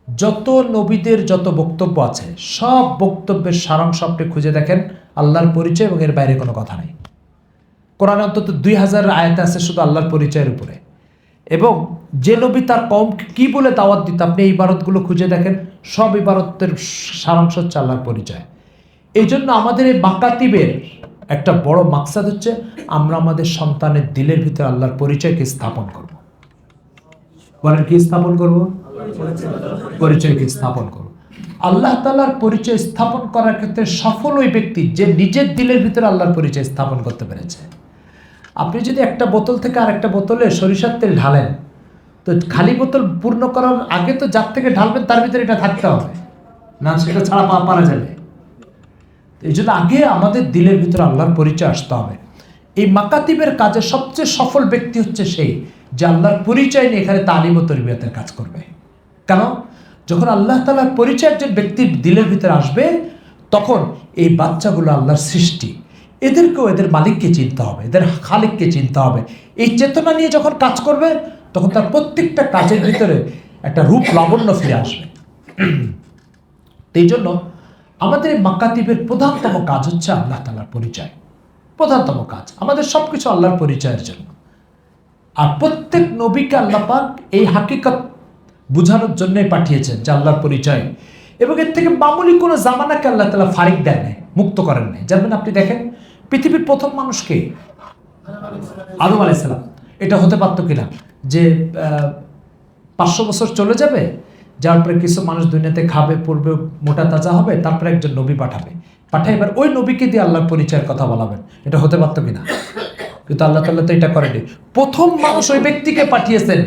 যত নবীদের যত বক্তব্য আছে সব বক্তব্যের সারাংশ আপনি খুঁজে দেখেন আল্লাহর পরিচয় এবং এর বাইরে কোনো কথা নেই। কোরআনে অন্তত 2000 আয়াত আছে শুধু আল্লাহর পরিচয়ের উপরে। এবং যে নবী তার কওমকে কি বলে দাওয়াত দিত আপনি এই ইবারতগুলো খুঁজে দেখেন, সব ইবারতের সারাংশ হচ্ছে আল্লাহর পরিচয়। এই জন্য আমাদের এই মাকাতিবের একটা বড় মাকসাদ হচ্ছে আমরা আমাদের সন্তানের দিলের ভিতরে আল্লাহর পরিচয়কে স্থাপন করব। বলেন কি স্থাপন করব? পরিচয়কে স্থাপন করব। আল্লাহ তাআলার পরিচয় স্থাপন করার ক্ষেত্রে সফল ওই ব্যক্তি যে নিজের দিলের ভিতরে আল্লাহর পরিচয় স্থাপন করতে পেরেছে। আপনি যদি একটা বোতল থেকে আরেকটা বোতলে সরিষার তেল ঢালেন, তো খালি বোতল পূর্ণ করার আগে তো যার থেকে ঢালবেন তার ভিতরে এটা থাকতে হবে, না সেটা ছাড়া পারা যাবে। এই জন্য আগে আমাদের দিলের ভিতরে আল্লাহর পরিচয় আসতে হবে। এই মাকাতিবের কাজে সবচেয়ে সফল ব্যক্তি হচ্ছে সেই যে আল্লাহর পরিচয় নিয়ে এখানে তালিম ও তরবিয়তের কাজ করবে। কেন? যখন আল্লাহ তাআলার পরিচয় একজন ব্যক্তির দিলের ভিতরে আসবে তখন এই বাচ্চাগুলো আল্লাহর সৃষ্টি, এদেরকেও এদের মালিককে চিনতে হবে, এদের খালিককে চিনতে হবে। এই চেতনা নিয়ে যখন কাজ করবে তখন তার প্রত্যেকটা কাজের ভিতরে একটা রূপ লাবণ্য ফিরে আসবে। এই জন্য আমাদের এই মাকাতিবের প্রধানতম কাজ হচ্ছে আল্লাহ তাআলার পরিচয়। প্রধানতম কাজ আমাদের সবকিছু আল্লাহর পরিচয়ের জন্য। আর প্রত্যেক নবীকে আল্লাহ পাক এই হাকিকত বুঝানোর জন্যই পাঠিয়েছেন যে আল্লাহর পরিচয়। এবং এর থেকে মামুলি কোনো জামানাকে আল্লাহ তাআলা ফারিক দেন নাই, মুক্ত করেন নাই। যেমন আপনি দেখেন পৃথিবীর প্রথম মানুষকে আদম আলাইহিস সালাম, এটা হতে পারতো কিনা যে 500 বছর চলে যাবে, যার পরে কিছু মানুষ দুনিয়াতে খাবে পড়বে মোটা তাজা হবে, তারপরে একজন নবী পাঠায় এবার ওই নবীকে দিয়ে আল্লাহর পরিচয়ের কথা বলাবেন, এটা হতে পারতো কিনা? কিন্তু আল্লাহ তাআলা তো এটা করেনি। প্রথম মানুষ ওই ব্যক্তিকে পাঠিয়েছেন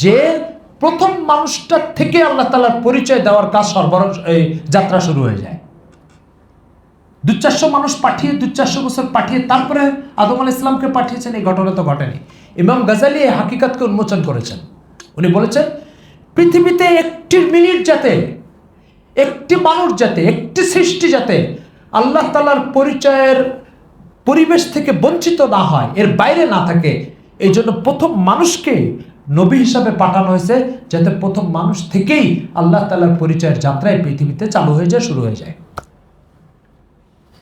যে প্রথম মানুষটার থেকে আল্লাহ তাআলার পরিচয় দেওয়ার কাজ যাত্রা শুরু হয়ে যায়। 200-400 মানুষ পাঠিয়ে 200-400 বছর পাঠিয়ে তারপরে আদম আলাইহিস সালামকে পাঠিয়েছেন। এই ঘটনা তো ঘটেনি। ইমাম গাজালি এই হাকিকতকে উন্মোচন করেছেন। উনি বলেছেন পৃথিবীতে একটি মিনিট যাতে, একটি মানুষ যাতে, একটি সৃষ্টি যাতে আল্লাহ তাআলার পরিচয়ের পরিবেশ থেকে বঞ্চিত না হয়, এর বাইরে না থাকে, এই জন্য প্রথম মানুষকে নবী হিসাবে পাঠানো হয়েছে যাতে প্রথম মানুষ থেকেই আল্লাহ তাআলার পরিচয়ের যাত্রায় পৃথিবীতে চালু হয়ে যায়, শুরু হয়ে যায়।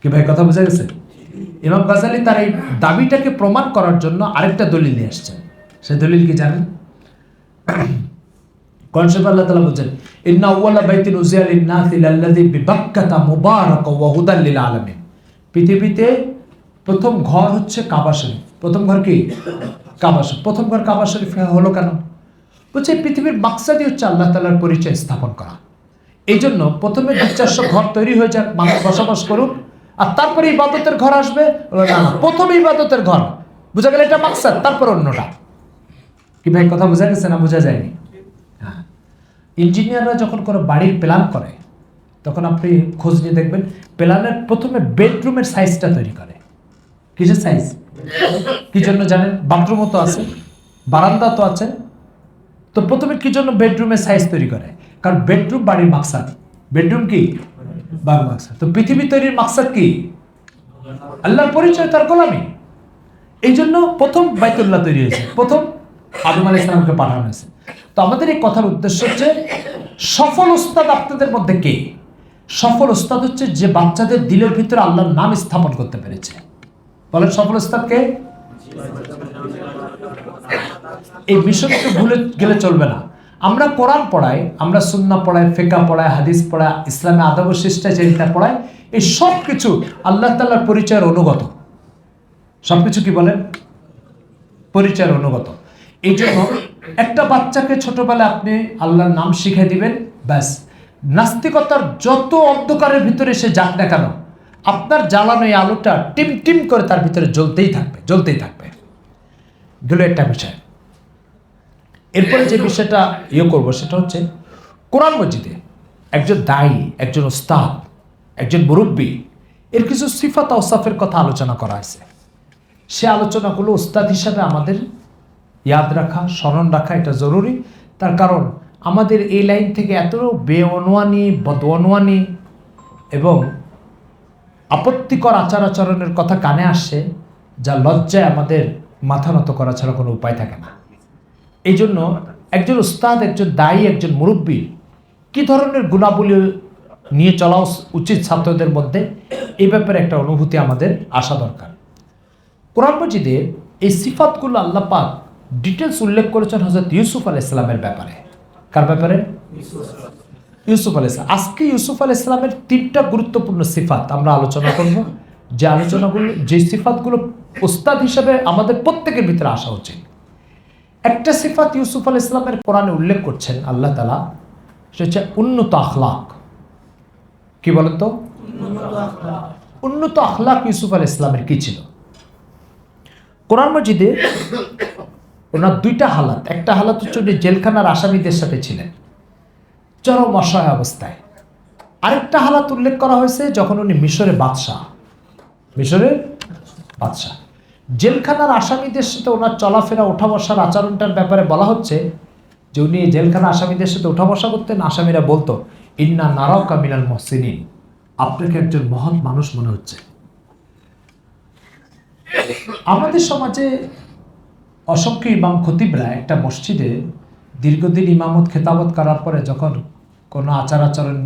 কি ভাই কথা বোঝা গেছে? ইমাম গাজালি তার এই দাবিটাকে প্রমাণ করার জন্য আরেকটা দলিল নিয়ে আসছেন। সেই দলিল কি জানেন? কোরআন শরীফে আল্লাহ তাআলা বলেন ইন্না আউওয়ালা বাইতিন উযিয়া লিন-নাসি লাল্লাযী বিবাক্কাতা মুবারাকাও ওয়া হুদাল লিল আলামিন। পৃথিবীতে প্রথম ঘর হচ্ছে কাবা শরীফ। প্রথম ঘর কি? কাবা শরীফ। প্রথম ঘর কাবা শরীফ হলো কেন? বলছে পৃথিবীর মাকসাদই হচ্ছে আল্লাহ তাআলার পরিচয় স্থাপন করা। এই জন্য প্রথমে 200-400 ঘর তৈরি হয়ে যাক, মানুষ বসবাস করুক, আর তারপরে ইবাদতের ঘর আসবে। না, প্রথমে ইবাদতের ঘর, বোঝা গেল এটা মাকসাদ, তারপর অন্যটা। কি ভাই কথা বোঝা গেছে না বোঝা যায়নি? হ্যাঁ, ইঞ্জিনিয়াররা যখন কোনো বাড়ির প্ল্যান করে তখন আপনি খোঁজ নিয়ে দেখবেন প্ল্যানের প্রথমে বেডরুমের সাইজটা তৈরি করে। কিসের সাইজ? কি জন্য জানেন? বাথরুমও তো আছে, বারান্দা তো আছে, তো প্রথমে কি জন্য বেডরুমের সাইজ তৈরি করে? কারণ বেডরুম বাড়ির মাকসাদ। বেডরুম কি? বাড়ির মাকসাদ। তো পৃথিবী তৈরির মাকসাদ কি? আল্লাহর পরিচয়, তার গোলামি। এই জন্য প্রথম বাইতুল্লাহ তৈরি হয়েছে, প্রথম আদম আলাইহিস সালামকে পাঠানো হয়েছে। তো আমাদের এই কথার উদ্দেশ্য হচ্ছে সফল ওস্তাদ আপনাদের মধ্যে কে? সফল ওস্তাদ হচ্ছে যে বাচ্চাদের দিলের ভিতরে আল্লাহর নাম স্থাপন করতে পেরেছে। বলেন সফল ওস্তাদ কে? এই বিষয়টা ভুলে গেলে চলবে না। আমরা কোরআন পড়াই, আমরা সুন্নাহ পড়াই, ফিকহ পড়াই, হাদিস পড়াই, ইসলামে আদব ও শিষ্টাচারিতা পড়াই, এই সব কিছু আল্লাহ তাআলার পরিচয়ের অনুগত। সবকিছু কি বলেন? পরিচয়ের অনুগত। এই জন্য একটা বাচ্চাকে ছোটবেলায় আপনি আল্লাহর নাম শিখিয়ে দিবেন, ব্যাস, নাস্তিকতার যত অন্ধকারের ভিতরে সে যাক না কেন, আপনার জ্বালানো এই আলোটা টিম টিম করে তার ভিতরে জ্বলতেই থাকবে, জ্বলতেই থাকবে। গেল একটা বিষয়। এরপরে যে বিষয়টা করবো সেটা হচ্ছে কোরআন মজিদে একজন দায়ী, একজন ওস্তাদ, একজন মুরব্বী, এর কিছু সিফাত আওসাফের কথা আলোচনা করা হয়েছে। সে আলোচনাগুলো ওস্তাদ হিসাবে আমাদের ইয়াদ রাখা, স্মরণ রাখা এটা জরুরি। তার কারণ আমাদের এই লাইন থেকে এত বেঅনওয়ানি, বদঅনওয়ানি এবং আপত্তিকর আচার আচরণের কথা কানে আসছে, যা লজ্জায় আমাদের মাথা নত করা ছাড়া কোনো উপায় থাকে না। এই জন্য একজন উস্তাদ, একজন দায়ী, একজন মুরব্বী কী ধরনের গুণাবলী নিয়ে চলা উচিত ছাত্রদের মধ্যে, এই ব্যাপারে একটা অনুভূতি আমাদের আসা দরকার। কোরআন মাজিদে এই সিফাতগুলো আল্লাহ পাক ডিটেলস উল্লেখ করেছেন হযরত ইউসুফ আলাইহিস সালামের ব্যাপারে। কার ব্যাপারে? ইউসুফ আলাইহিস সালাম। আজকে ইউসুফ আলাইহিস সালামের 3টা গুরুত্বপূর্ণ সিফাত আমরা আলোচনা করব, যে আলোচনাগুলো, যে সিফাতগুলো উস্তাদ হিসেবে আমাদের প্রত্যেকের ভিতরে আসা উচিত। একটা সিফাত ইউসুফ আলাইহিস সালামের কোরআনে উল্লেখ করছেন আল্লাহ তাআলা, সেটা হচ্ছে উন্নত আখলাক। কি বলেন তো? উন্নত আখলাক ইউসুফ আলাইহিস সালামের কি ছিল? কোরআন মাজিদে ওনার 2টা হালাত। একটা হালাত হচ্ছে উনি জেলখানার আসামিদের সাথে ছিলেন চরম অসহায় অবস্থায়। আরেকটা হালাত উল্লেখ করা হয়েছে যখন উনি মিশরের বাদশাহ। জেলখানার আসামিদের সাথে ওনার চলাফেরা, ওঠা বসার আচরণটার ব্যাপারে বলা হচ্ছে যে উনি জেলখানা আসামিদের সাথে ওঠা বসা করতেন। আসামিরা বলতো, ইন্না নারাকা মিনাল মুহসিনিন, আপনাকে একজন মহৎ মানুষ মনে হচ্ছে। আমাদের সমাজে অসংখ্য ইমাম খতিবরা একটা মসজিদে দীর্ঘদিন ইমামত খেতাবত করার পরে যখন কোনো আচার আচরণ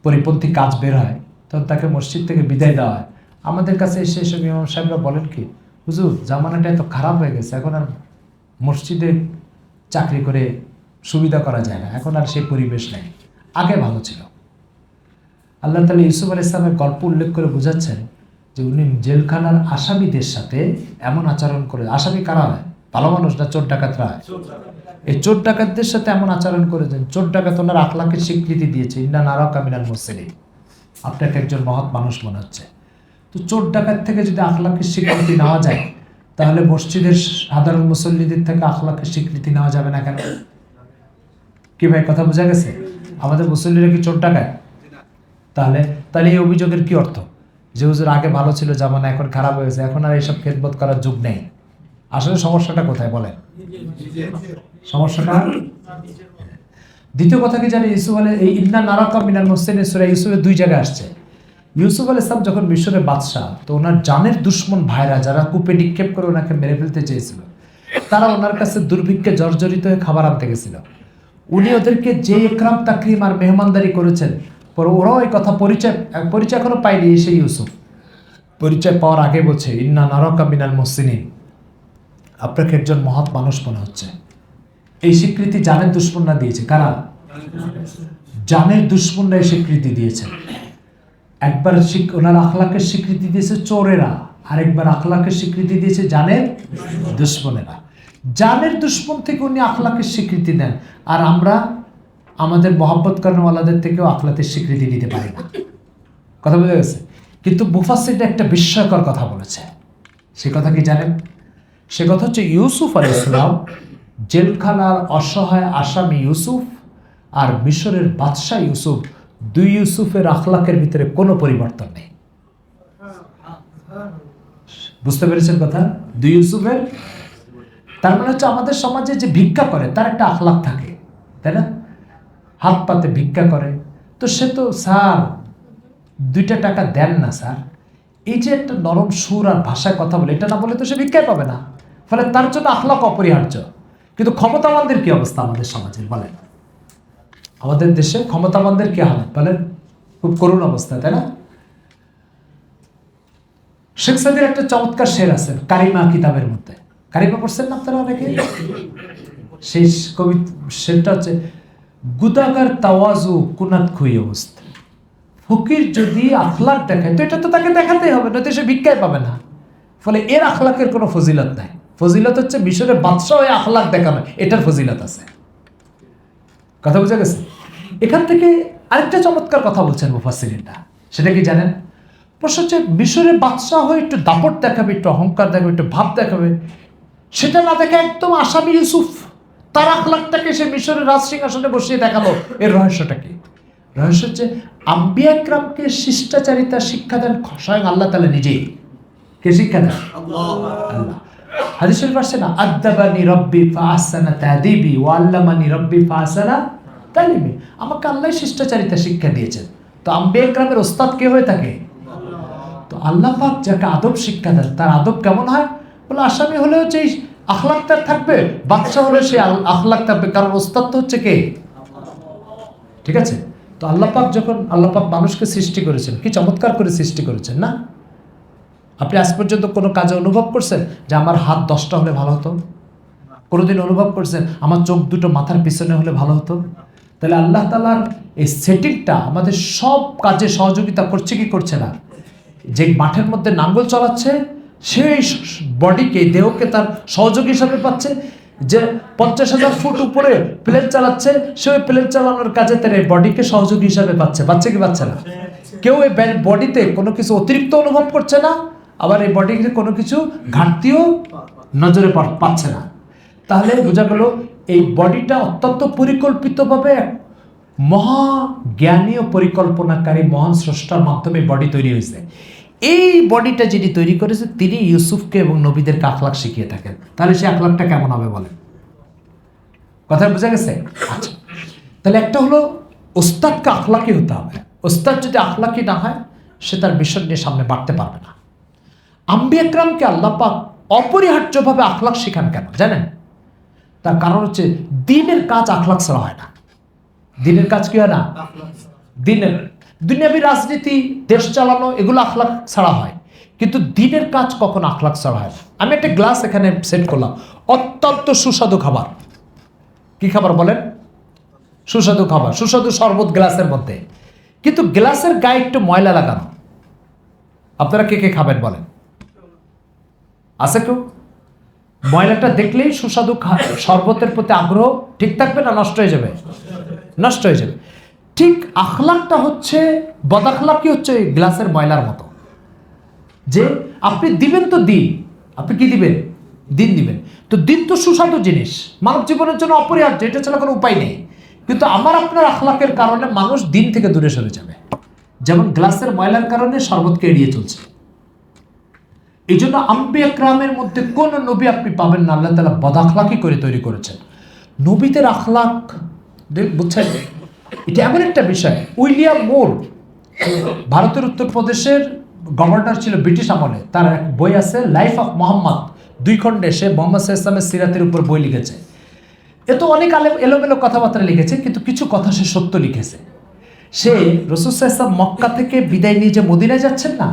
পরিপন্থী কাজ বের হয়, তখন তাকে মসজিদ থেকে বিদায় দেওয়া হয়। আমাদের কাছে এসে এসব ইমাম সাহেবরা বলেন কি, হুজুর জামানাটা এত খারাপ হয়ে গেছে, এখন আর মসজিদে চাকরি করে সুবিধা করা যায় না, এখন আর সেই পরিবেশ নেই, আগে ভালো ছিল। আল্লাহ তাআলা ইউসুফ আলাইহিস সালামের গল্প উল্লেখ করে বোঝাচ্ছেন যে উনি জেলখানার আসামিদের সাথে এমন আচরণ করে। আসামি কারা হয়? ভালো মানুষ না চোর ডাকাতরা হয়? এই চোর ডাকাতদের সাথে এমন আচরণ করেছেন, চোর ডাকাত ওনার আখলাকের স্বীকৃতি দিয়েছে, ইন্না নারাকা মিনাল মুহসিনিন, আপনাকে একজন মহৎ মানুষ মনে হচ্ছে। তো চোর ডাকাত থেকে যদি আখলাকের স্বীকৃতি নেওয়া যায়, তাহলে মসজিদের সাধারণ মুসল্লিদের থেকে আখলাকের স্বীকৃতি নেওয়া যাবে না কেন? কি ভাই, কথা বোঝা গেছে? আমাদের মুসল্লিরা কি চোর ডাকাত? তাহলে এই অভিযোগের কি অর্থ? যে হুজুর আগে ভালো ছিল, জামানা এখন খারাপ হয়েছে, এখন আর এইসব খেদমত করার যুগ নেই। আসলে সমস্যাটা কোথায় বলেন? সমস্যাটা দ্বিতীয় কথা কি জানি, ইউসুফ আলাইহিস এই ইন্না নারাকা মিনাল মুহসিনিন সূরা ইউসুফের 2 জায়গায় আসছে। ইউসুফ আলাইহিস সালাম যখন মিশরের বাদশাহ, তো ওনার জানের দুশ্মন ভাইরা যারা কূপে নিক্ষেপ করে ওনাকে মেরে ফেলতে চেয়েছিল, তারা ওনার কাছে দুর্ভিক্ষে জর্জরিত হয়ে খাবার আনতে গেছিল। উনি ওদেরকে যে ইকরাম তাকরিম আর মেহমানদারি করেছেন, পরে ওরাও এই কথা পরিচয় এখনো পায়নি। সেই ইউসুফ পরিচয় পাওয়ার আগে বলছে, ইন্না নারাকা মিনাল মুহসিনিন, আপনাকে একজন মহৎ মানুষ মনে হচ্ছে। এই স্বীকৃতি জানের দুশ্মনরা দিয়েছে। কারা? জানের দুশ্মনরা এই স্বীকৃতি দিয়েছে। একবার ওনার আখলাকের স্বীকৃতি দিয়েছে চোরেরা, আরেকবার আখলাকের স্বীকৃতি দিয়েছে জানের দুশ্মনেরা। জানের দুশ্মন থেকে উনি আখলাকের স্বীকৃতি দেন, আর আমরা আমাদের মহব্বত কর্মওয়ালাদের থেকেও আখলাকের স্বীকৃতি দিতে পারি না। কথা বোঝা গেছে? কিন্তু মুফাসসিররা একটা বিস্ময়কর কথা বলেছে। সে কথা কি জানেন? সে কথা হচ্ছে ইউসুফ আলাইহিস সালাম, জেলখানার অসহায় আসামি ইউসুফ আর মিশরের বাদশাহ ইউসুফ, 2 ইউসুফের আখলাকের ভিতরে কোনো পরিবর্তন নেই। বুঝতে পেরেছেন কথা? 2 ইউসুফের, তার মানে হচ্ছে আমাদের সমাজে যে ভিক্ষা করে তার একটা আখলাক থাকে, তাই না? হাত পাতে ভিক্ষা করে, তো সে তো স্যার 2টা টাকা দেন না স্যার, এই যে একটা নরম সুর আর ভাষায় কথা বলে, এটা না বলে তো সে ভিক্ষাই পাবে না। ফলে তার জন্য আখলাক অপরিহার্য। কিন্তু ক্ষমতাবানদের কি অবস্থা আমাদের সমাজে বলেন? আমাদের দেশে ক্ষমতাবানদের কি হালত বলেন? খুব করুণ অবস্থা, তাই না? শেখ সাদির একটা চমৎকার শের আছে কারিমা কিতাবের মধ্যে। কারিমা পড়ছেন না আপনারা অনেকে? সেই কবি শেরটা হচ্ছে, গুদাগার তাওয়াজু কুনাত খুই অবস্থা। ফকির যদি আখলাক দেখায় তো এটা তো তাকে দেখাতেই হবে, নয়তো সে ভিক্ষায় পাবে না। ফলে এর আখলাকের কোনো ফজিলত নাই। ফজিলত হচ্ছে মিশরের বাদশাহ হয়ে আখলাক দেখানো, এটার ফজিলত আছে। কথা বোঝা গেছে? এখান থেকে আরেকটা চমৎকার কথা বলছেন মুফাসসিরিনরা। সেটা কি জানেন? প্রশ্ন হচ্ছে, মিশরের বাদশাহ হয়ে একটু দাপট দেখাবে, একটু অহংকার দেখাবে, একটু ভাব দেখাবে, সেটা না দেখে একদম আসামি ইউসুফ তার আখলাকটাকে সে মিশরের রাজ সিংহাসনে বসিয়ে দেখালো। এর রহস্যটা কি? রহস্য হচ্ছে, আম্বিয়া ইকরামকে শিষ্টাচারিতা শিক্ষা দেন স্বয়ং আল্লাহ তাআলা নিজেই। কে শিক্ষা দেন? আল্লাহ। হাদিস শরীফ আসছে না, আদাবানি রব্বি ফাআহসানা তাদিবি ওয়া আল্লামানি রব্বি ফাআহসানা তালিমে। আমাকে আল্লাহ শিষ্টাচারিতা শিক্ষা দিয়েছেন। তো আম্বিয়া ইকরামের ওস্তাদ কে হয়ে থাকে? তো আল্লাহ পাক যাকে আদব শিক্ষা দেন তার আদব কেমন হয়? বলে আসামি হলেও যে আখলাক তার থাকবে, বাচ্চা হলে সে আখলাক থাকবে, কারণ ওস্তাদ তো হচ্ছে কে? ঠিক আছে। তো আল্লাহ পাক যখন আল্লাহ পাক মানুষকে সৃষ্টি করেছেন, কি চমৎকার করে সৃষ্টি করেছেন না? আপনি আজ পর্যন্ত কোনো কাজে অনুভব করছেন যে আমার হাত 10টা হলে ভালো হতো? কোনোদিন অনুভব করছেন আমার চোখ দুটো মাথার পিছনে হলে ভালো হতো? তাহলে আল্লাহ তাআলার এই সেটিংটা আমাদের সব কাজে সহযোগিতা করছে কি করছে না? যে মাঠের মধ্যে নাঙ্গল চালাচ্ছে সেই বডিকে, দেহকে তার সহযোগী হিসাবে পাচ্ছে। যে 50,000 ফুট উপরে প্লেন চালাচ্ছে, সে ওই প্লেন চালানোর কাজে তার এই বডিকে সহযোগী হিসাবে পাচ্ছে কি পাচ্ছে না? কেউ এই বডিতে কোনো কিছু অতিরিক্ত অনুভব করছে না, আবার এই বডিতে কোনো কিছু ঘাটতিও নজরে পাচ্ছে না। তাহলে বোঝা গেল এই বডিটা অত্যন্ত পরিকল্পিতভাবে মহা জ্ঞানী ও পরিকল্পনাকারী মহান স্রষ্টার মাধ্যমে বডি তৈরি হয়েছে। এই বডিটা যিনি তৈরি করেছে তিনি ইউসুফকে এবং নবীদেরকে আখলাক শিখিয়ে থাকেন। তাহলে সেই আখলাকটা কেমন হবে বলেন? কথা বোঝা গেছে? আচ্ছা, তাহলে একটা হলো ওস্তাদকে আখলাকি হতে হবে। ওস্তাদ যদি আখলাকি না হয় সে তার মিশন নিয়ে সামনে বাড়তে পারবে না। আম্বিয়া ইকরামকে আল্লাহ পাক অপরিহার্যভাবে আখলাক শেখান কেন জানেন? তার কারণ হচ্ছে দ্বীনের কাজ আখলাক ছাড়া হয় না। দ্বীনের কাজ কি হয় না? দ্বীনের দুনিয়াবী রাজনীতি, দেশ চালানো, এগুলো আখলাক ছাড়া হয়, কিন্তু দ্বীনের কাজ কখনো আখলাক ছাড়া হয় না। আমি একটা গ্লাস এখানে সেট করলাম, অত্যন্ত সুস্বাদু খাবার। কি খাবার বলেন? সুস্বাদু খাবার, সুস্বাদু শরবত গ্লাসের মধ্যে, কিন্তু গ্লাসের গায়ে একটু ময়লা লাগানো। আপনারা কে কে খাবেন বলেন? আছে কেউ? ময়লাটা দেখলেই সুস্বাদু শরবতের প্রতি আগ্রহ ঠিক থাকবে না নষ্ট হয়ে যাবে? নষ্ট হয়ে যাবে। ঠিক আখলাকটা হচ্ছে, বদাখলাকি হচ্ছে ওই গ্লাসের ময়লার মতো, যে আপনি দিবেন তো দিন, আপনি কি দিবেন? দিন দিবেন। তো দিন তো সুস্বাদু জিনিস, মানব জীবনের জন্য অপরিহার্য, এটা ছাড়া কোনো উপায় নেই। কিন্তু আমার আপনার আখলাকের কারণে মানুষ দিন থেকে দূরে সরে যাবে, যেমন গ্লাসের ময়লার কারণে শরবতকে এড়িয়ে চলছে। এই জন্য আম্বিয়া ইকরামের মধ্যে কোন নবী আপনি পাবেন না আল্লাহ তাআলা বদাখলাকি করে তৈরি করেছেন। নবীদের আখলাক বুঝছেন, এটা এমন একটা বিষয়। উইলিয়াম মুর ভারতের উত্তরপ্রদেশের গভর্নর ছিল ব্রিটিশ আমলে। তার এক বই আছে লাইফ অফ মোহাম্মদ, 2 খণ্ডে সে মোহাম্মদ সাল্লাল্লাহু আলাইহি ওয়াসাল্লামের সিরাতের উপর বই লিখেছে। এ তো অনেক এলোমেলো কথাবার্তা লিখেছে, কিন্তু কিছু কথা সে সত্য লিখেছে। সে রাসূল সাল্লাল্লাহু আলাইহি ওয়াসাল্লাম মক্কা থেকে বিদায় নিয়ে যে মদিনায় যাচ্ছেন না,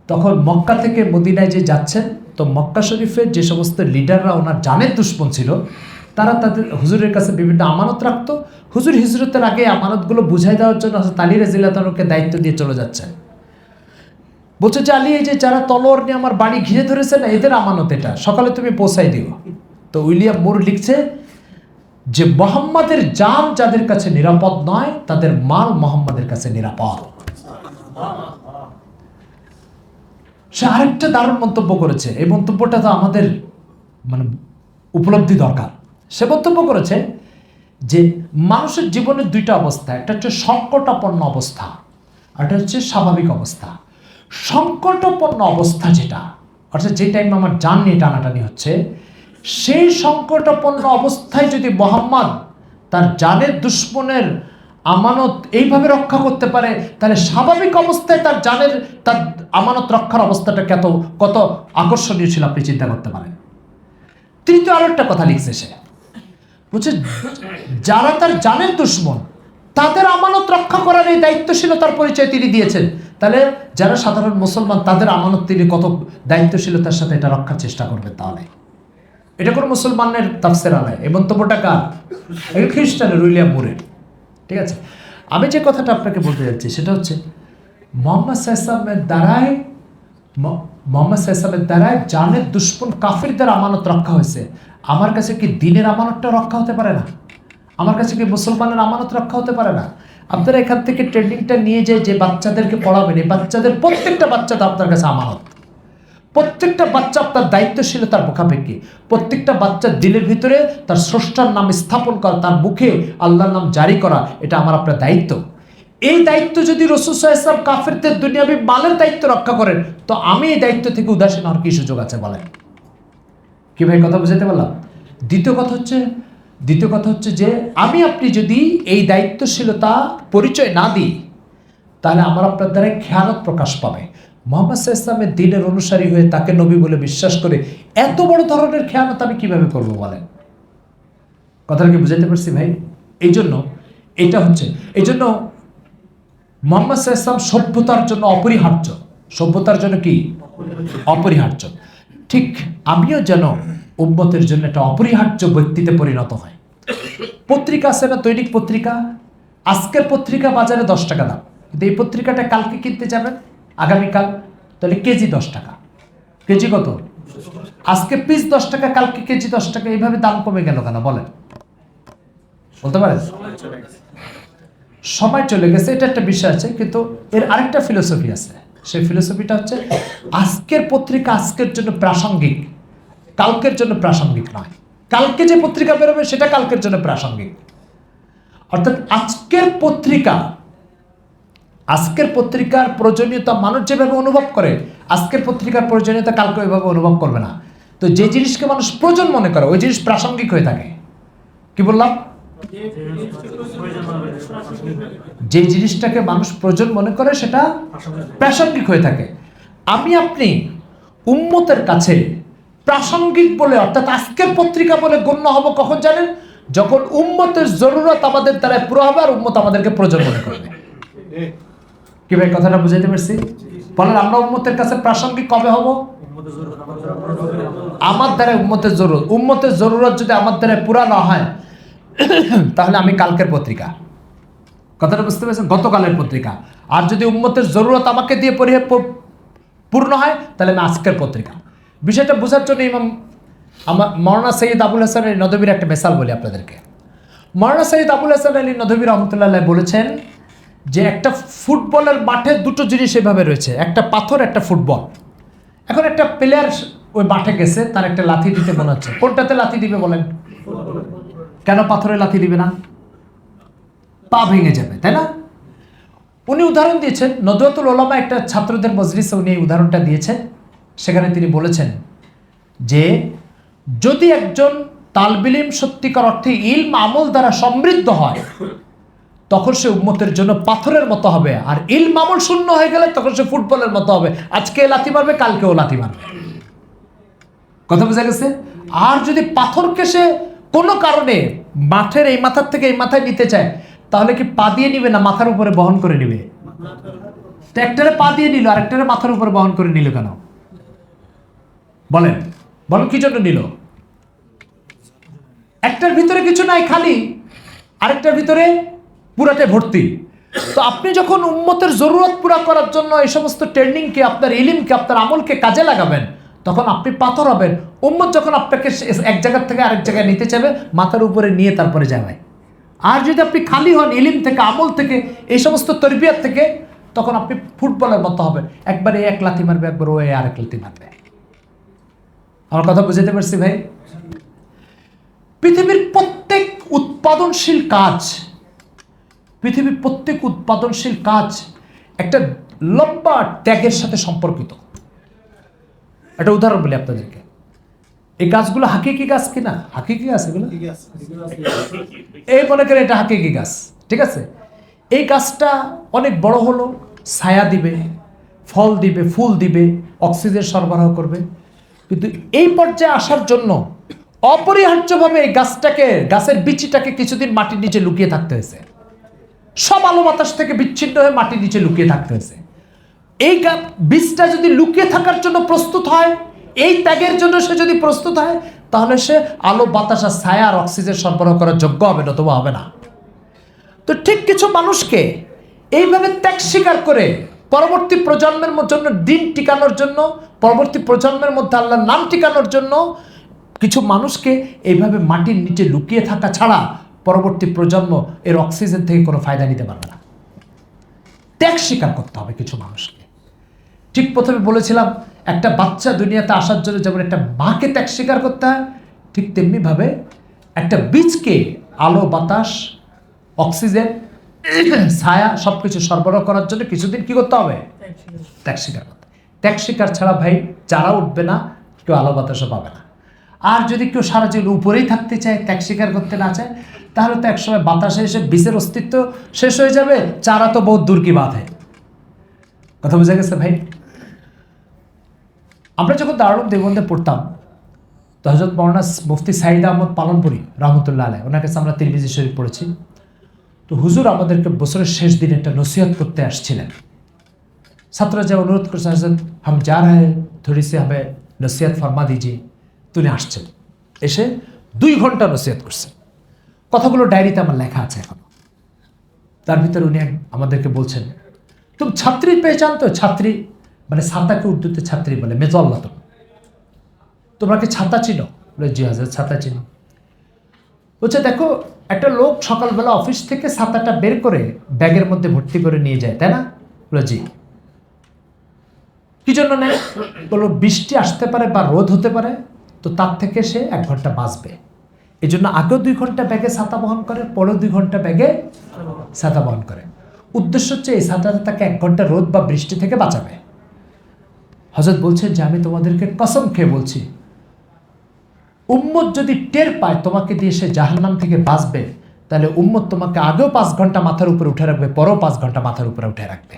তখন মক্কা থেকে মদিনায় যে যাচ্ছেন, তো মক্কা শরীফের যে সমস্ত লিডাররা ওনার জানের দুশ্মন ছিল, তারা তাদের হুজুরের কাছে বিভিন্ন আমানত রাখতো। হুজুর হিজরতের আগে আমানতগুলো বুঝাই দেওয়ার জন্য হযরত আলী রাদিয়াল্লাহু তাআলাকে দায়িত্ব দিয়ে চলে যাচ্ছেন। বলছে যে আলী, এই যে যারা তলোয়ার নিয়ে আমার বাড়ি ঘিরে ধরেছে না, এদের আমানত এটা, সকালে তুমি পৌঁছাই দিও। তো উইলিয়াম মুর লিখছে যে মুহাম্মাদের জান যাদের কাছে নিরাপদ নয়, তাদের মাল মুহাম্মাদের কাছে নিরাপদ। সে আরেকটা দারুণ মন্তব্য করেছে, এই মন্তব্যটা তো আমাদের মানে উপলব্ধি দরকার। সে মন্তব্য করেছে যে মানুষের জীবনের 2টা অবস্থা, একটা হচ্ছে সংকটাপন্ন অবস্থা, আর একটা হচ্ছে স্বাভাবিক অবস্থা। সংকটাপন্ন অবস্থা যেটা, অর্থাৎ যে টাইমে আমার জান নিয়ে টানাটানি হচ্ছে, সেই সংকটাপন্ন অবস্থায় যদি মুহাম্মদ তার জানের দুশ্মনের আমানত এইভাবে রক্ষা করতে পারে, তাহলে স্বাভাবিক অবস্থায় তার জানের, তার আমানত রক্ষার অবস্থাটা কত আকর্ষণীয় ছিল আপনি চিন্তা করতে পারেন। তৃতীয় আরো একটা কথা লিখছে সে, বলছে যারা তার জানের দুশ্মন তাদের আমানত রক্ষা করার এই দায়িত্বশীলতার পরিচয় তিনি দিয়েছেন, তাহলে যারা সাধারণ মুসলমান তাদের আমানত তিনি কত দায়িত্বশীলতার সাথে এটা রক্ষার চেষ্টা করবেন। তাহলে এটা কোনো মুসলমানের তাফসীর নয়, এই মন্তব্যটা কার? এই খ্রিস্টানের উইলিয়াম মুরের। ঠিক আছে, আমি যে কথাটা আপনাকে বলতে যাচ্ছি সেটা হচ্ছে মুহাম্মদ সাল্লাল্লাহু আলাইহি ওয়াসাল্লামের দ্বারাই জানের দুশ্মন কাফিরদের আমানত রক্ষা হয়েছে। আমার কাছে কি দ্বীনের আমানতটা রক্ষা হতে পারে না? আমার কাছে কি মুসলমানের আমানত রক্ষা হতে পারে না? আপনারা এখান থেকে ট্রেনিংটা নিয়ে যে বাচ্চাদেরকে পড়াবেন, এই বাচ্চাদের প্রত্যেকটা বাচ্চা তো আপনার কাছে আমানত। প্রত্যেকটা বাচ্চা আপনার দায়িত্বশীলতার মুখাপেক্ষী। প্রত্যেকটা বাচ্চার দিলের ভিতরে তার স্রষ্টার নাম স্থাপন করা, তার মুখে আল্লাহর নাম জারি করা, এটা আমার আপনার দায়িত্ব। এই দায়িত্ব যদি রাসূল সাল্লাল্লাহু আলাইহি ওয়াসাল্লাম কাফিরদের দুনিয়াবি মালের দায়িত্ব রক্ষা করেন, তো আমি এই দায়িত্ব থেকে উদাসীন হওয়ার কি সুযোগ আছে বলেন? কি ভাই কথা বুঝাতে পারলাম? দ্বিতীয় কথা হচ্ছে দ্বিতীয় কথা হচ্ছে যে আমি আপনি যদি এই দায়িত্বশীলতা পরিচয় না দিই, তাহলে আমার আপনার দ্বারা খেয়ানত প্রকাশ পাবে। মোহাম্মদ সাল্লাল্লাহু আলাইহি ওয়াসাল্লামের দ্বীনের অনুসারী হয়ে তাকে নবী বলে বিশ্বাস করে এত বড় ধরনের খেয়ানত আমি কিভাবে করব বলেন? কথাটা কি বুঝাইতে পারছি ভাই? এই জন্য এটা হচ্ছে, এই জন্য মোহাম্মদ সাল্লাল্লাহু আলাইহি ওয়াসাল্লাম সভ্যতার জন্য অপরিহার্য। সভ্যতার জন্য কি অপরিহার্য? ঠিক আমিও যেন উম্মতের জন্য একটা অপরিহার্য ব্যক্তিতে পরিণত হয়। পত্রিকা আছে না, দৈনিক পত্রিকা, আজকের পত্রিকা বাজারে 10 টাকা দাম, কিন্তু এই পত্রিকাটা কালকে কিনতে যাবেন আগামীকাল, তাহলে কেজি 10 টাকা। কেজি কত? আজকে পিস 10 টাকা, কালকে কেজি 10 টাকা। এইভাবে দাম কমে গেল কেন বলেন? বলতে পারেন? সময় চলে গেছে, এটা একটা বিষয় আছে, কিন্তু এর আরেকটা ফিলোসফি আছে। সেই ফিলোসফিটা হচ্ছে আজকের পত্রিকা আজকের জন্য প্রাসঙ্গিক, কালকের জন্য প্রাসঙ্গিক নয়। কালকে যে পত্রিকা বেরোবে সেটা কালকের জন্য প্রাসঙ্গিক। অর্থাৎ আজকের পত্রিকার প্রয়োজনীয়তা মানুষ যেভাবে অনুভব করে, আজকের পত্রিকার প্রয়োজনীয়তা কালকে ওইভাবে অনুভব করবে না। তো যে জিনিসকে মানুষ প্রয়োজন মনে করে ওই জিনিস প্রাসঙ্গিক হয়ে থাকে। কি বললাম? যে জিনিসটাকে মানুষ প্রয়োজন মনে করে সেটা প্রাসঙ্গিক হয়ে থাকে। আমি আপনি উম্মতের কাছে প্রাসঙ্গিক বলে, অর্থাৎ আজকের পত্রিকা বলে গণ্য হব কখন জানেন? যখন উম্মতের জরুরত আমাদের দ্বারা পুরো হবে আর উম্মত আমাদেরকে প্রয়োজন মনে করবে। কি ভাই কথাটা বুঝাইতে পারছি? বলেন আমরা উম্মতের কাছে প্রাসঙ্গিক কবে হব? আমার দ্বারা উম্মতের জরুরত যদি আমার দ্বারা পুরা না হয় তাহলে আমি কালকের পত্রিকা। কথাটা বুঝতে পেরেছেন? গতকালের পত্রিকা। আর যদি উম্মতের জরুরত আমাকে দিয়ে পূর্ণ হয় তাহলে আমি আজকের পত্রিকা। বিষয়টা বোঝার জন্য আমার মাওলানা সৈয়দ আবুল হাসান আলী নদভীর একটা মিসাল বলি আপনাদেরকে। মাওলানা সৈয়দ আবুল হাসান আলী নদভী রহমতুল্লাহ আলাইহি বলেছেন যে একটা ফুটবলের মাঠে দুটো জিনিস এভাবে রয়েছে, একটা পাথর, একটা ফুটবল। এখন একটা প্লেয়ার ওই মাঠে গেছে, তার একটা লাথি দিতে মনে হচ্ছে, কোনটাতে লাথি দিবে বলেন? কেন পাথরে লাথি দিবে না? পা ভেঙে যাবে, তাই না? উনি উদাহরণ দিয়েছেন, নদওয়াতুল উলামা একটা ছাত্রদের মজলিসে উনি এই উদাহরণটা দিয়েছেন। সেখানে তিনি বলেছেন যে যদি একজন তালবিল ইলম সত্যিকার অর্থে ইলম আমল দ্বারা সমৃদ্ধ হয় তখন সে উম্মতের জন্য পাথরের মতো হবে, আর ইলম আমল শূন্য হয়ে গেলে তখন সে ফুটবলের মতো হবে। আজকে লাথি মারবে, কালকেও লাথি মারবে। কথা বোঝা গেছে? আর যদি পাথরকে সে কোনো কারণে মাঠের এই মাথার থেকে এই মাথায় নিতে চায়, তাহলে কি পা দিয়ে নিবে না মাথার উপরে বহন করে নিবে? একটারে পা দিয়ে নিল, আরেকটারে মাথার উপরে বহন করে নিল কেন বলেন? বলেন কি জন্য নিল? একটার ভিতরে কিছু নাই, খালি, আরেকটার ভিতরে পুরাটে ভর্তি। তো আপনি যখন উম্মতের জরুরত পুরা করার জন্য এই সমস্ত ট্রেনিংকে, আপনার ইলিমকে, আপনার আমলকে কাজে লাগাবেন, তখন আপনি পাথর হবেন। উম্মত যখন আপনাকে এক জায়গা থেকে আরেক জায়গায় নিতে চাইবে, মাথার উপরে নিয়ে তারপরে যাবে। আর যদি আপনি খালি হন ইলিম থেকে, আমল থেকে, এই সমস্ত তরবিয়ত থেকে, তখন আপনি ফুটবলের মতো হবেন। একবারে এক লাথি মারবে, একবার ও আরেক লাথি মারবে। আমার কথা বুঝাতে পারছি ভাই? পৃথিবীর প্রত্যেক উৎপাদনশীল কাজ একটা লম্বা ত্যাগের সাথে সম্পর্কিত। একটা উদাহরণ বলি আপনাদেরকে। এই গাছগুলো হাকিকি গাছ কিনা? হাকিকি গাছ এগুলো? এই মনে করেন এটা হাকিকি গাছ, ঠিক আছে? এই গাছটা অনেক বড় হলো, ছায়া দিবে, ফল দিবে, ফুল দিবে, অক্সিজেন সরবরাহ করবে। কিন্তু এই পর্যায়ে আসার জন্য অপরিহার্যভাবে এই গাছের বিচিটাকে কিছুদিন মাটির নিচে লুকিয়ে থাকতে হয়েছে। সব আলো বাতাস থেকে বিচ্ছিন্ন হয়ে মাটির নিচে লুকিয়ে থাকতে হয়েছে। এই বীজটা যদি লুকিয়ে থাকার জন্য প্রস্তুত হয়, এই ত্যাগের জন্য সে যদি প্রস্তুত হয়, তাহলে সে আলো বাতাস আর ছায়া আর অক্সিজেন সরবরাহ করার যোগ্য হবে, নতুবা হবে না। তো ঠিক কিছু মানুষকে এইভাবে ত্যাগ স্বীকার করে পরবর্তী প্রজন্মের জন্য দিন টিকানোর জন্য, পরবর্তী প্রজন্মের মধ্যে আল্লাহর নাম টিকানোর জন্য কিছু মানুষকে এইভাবে মাটির নিচে লুকিয়ে থাকা ছাড়া পরবর্তী প্রজন্ম এর অক্সিজেন থেকে কোনো ফায়দা নিতে পারবে না। ত্যাগ স্বীকার করতে হবে কিছু মানুষকে। ঠিক প্রথমে বলেছিলাম, একটা বাচ্চা দুনিয়াতে আসার জন্য যেমন একটা মাকে ত্যাগ স্বীকার করতে হয়, ঠিক তেমনিভাবে একটা বীজকে আলো বাতাস, অক্সিজেন, ছায়া সব কিছু সরবরাহ করার জন্য কিছুদিন কি করতে হবে? ত্যাগ স্বীকার করতে। ত্যাগ স্বীকার ছাড়া ভাই চারা উঠবে না, কেউ আলো বাতাসও পাবে না। আর যদি কেউ সারা জীবন উপরেই থাকতে চায়, ত্যাগ স্বীকার করতে না চায়, তাহলে তো একসময় বাতাসে এসে বীজের অস্তিত্ব শেষ হয়ে যাবে, চারা তো বহুত দূর কি বাত হয়। কথা বোঝা গেছে ভাই? আমরা যখন দারুল দেওবন্দে পড়তাম, তো হযরত মাওলানা মুফতি সাঈদ আহমদ পালনপুরি রহমতুল্লাহ আলাইহ, ওনার কাছে আমরা তিরমিজি শরীফ পড়েছি। তো হুজুর আমাদেরকে বছরের শেষ দিনে একটা নসিহত করতে আসছিলেন। ছাত্ররা যে অনুরোধ করছে, হযরত হাম যা রহে হ্যাঁ, থোড়ি সি হামে নসিহত ফরমা দিজিয়ে। তিনি আসছেন, এসে 2 ঘন্টা নসিহত করছেন। কথাগুলো ডায়েরিতে আমার লেখা আছে এখন। তার ভিতরে উনি আমাদেরকে বলছেন, তুমি ছাত্রী পেহচান তো? ছাত্রী মানে ছাতাকে উর্দুতে ছাত্রী বলে, মেজল্লাত। তোমরা কি ছাতা চিনো? বলে জি হাজার ছাতা চিনো। বলছে দেখো, একটা লোক সকালবেলা অফিস থেকে ছাতাটা বের করে ব্যাগের মধ্যে ভর্তি করে নিয়ে যায়, তাই না? বলে জি। কি জন্য নেয়? বলো বৃষ্টি আসতে পারে বা রোদ হতে পারে, তো তার থেকে সে 1 ঘন্টা বাঁচবে। এই জন্য আগেও 2 ঘন্টা ব্যাগে ছাতা বহন করে, পরেও 2 ঘন্টা ব্যাগে ছাতা বহন করে। উদ্দেশ্য হচ্ছে এই ছাতাটা তাকে 1 ঘন্টা রোদ বা বৃষ্টি থেকে বাঁচাবে। হযরত বলছেন যে আমি তোমাদেরকে কসম খেয়ে বলছি, উম্মত যদি টের পায় তোমাকে দিয়ে সে জাহান্নাম থেকে বাঁচবে, তাহলে উম্মত তোমাকে আগেও 5 ঘন্টা মাথার উপরে উঠে রাখবে, পরেও 5 ঘন্টা মাথার উপরে উঠে রাখবে।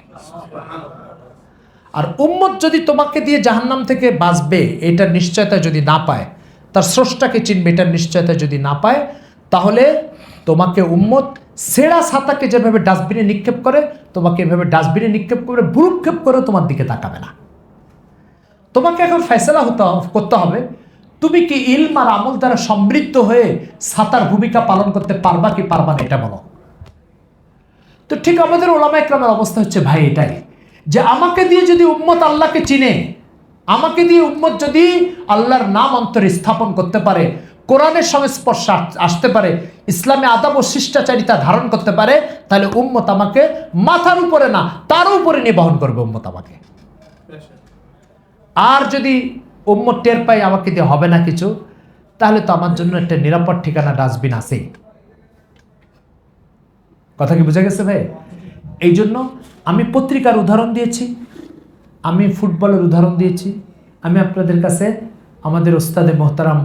আর উম্মত যদি তোমাকে দিয়ে জাহান্নাম থেকে বাঁচবে এটার নিশ্চয়তা যদি না পায়, তার স্রষ্টাকে চিনবে এটার নিশ্চয়তা যদি না পায়, তাহলে তোমাকে উম্মত সেরা ছাতাকে যেভাবে ডাস্টবিনে নিক্ষেপ করে, তোমাকে এভাবে ডাস্টবিনে নিক্ষেপ করে, ভ্রুক্ষেপ করে তোমার দিকে তাকাবে না। তোমাকে এখন ফয়সালা করতে হবে, তুমি কি ইলম আর আমল দ্বারা সমৃদ্ধ হয়ে ছাতার ভূমিকা পালন করতে পারবা কি পারবা না, এটা বলো। তো ঠিক আমাদের ওলামা ইকরামের অবস্থা হচ্ছে ভাই এটাই, যে আমাকে দিয়ে যদি উম্মত আল্লাহকে চিনে, আমাকে দিয়ে উম্মত যদি আল্লাহর নাম অন্তরে স্থাপন করতে পারে, কোরআনের সংস্পর্শ আসতে পারে, ইসলামে আদব ও শিষ্টাচারিতা ধারণ করতে পারে, তাহলে উম্মত আমাকে মাথার উপরে না তার উপরে নিয়ে বহন করবে উম্মত আমাকে। আর যদি উম্মত টের পাই আমাকে দিয়ে হবে না কিছু, তাহলে তো আমার জন্য একটা নিরাপদ ঠিকানা ডাস্টবিন আছেই। কথা কি বোঝা গেছে ভাই? এই জন্য আমি পত্রিকার উদাহরণ দিয়েছি, আমি ফুটবলের উদাহরণ দিয়েছি, আমি আপনাদের কাছে আমাদের ওস্তাদে মোহতারাম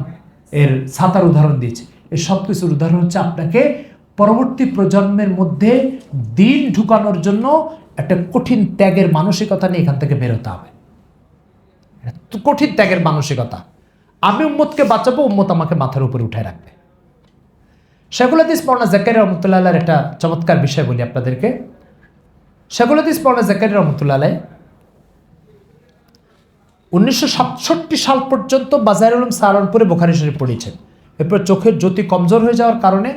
এর ছাতার উদাহরণ দিয়েছি। এই সব কিছুর উদাহরণ হচ্ছে আপনাকে পরবর্তী প্রজন্মের মধ্যে দিন ঢুকানোর জন্য একটা কঠিন ত্যাগের মানসিকতা নিয়ে এখান থেকে বেরোতে হবে। কঠিন ত্যাগের মানসিকতা। আমি উম্মতকে বাঁচাবো, উম্মত আমাকে মাথার উপরে উঠায় রাখবে। শেখুল হাদিস মাওলানা জাকারিয়া রহমতুল্লাহ আলাইহির একটা চমৎকার বিষয় বলি আপনাদেরকে। শেখুল হাদিস মাওলানা জাকারিয়া রহমতুল্লাহ আলাইহি 1967 সাল পর্যন্ত বাজারুল উলুম সাহারানপুরে বুখারী শরীফ পড়েছেন। এরপর চোখের জ্যোতি কমজোর হয়ে যাওয়ার কারণে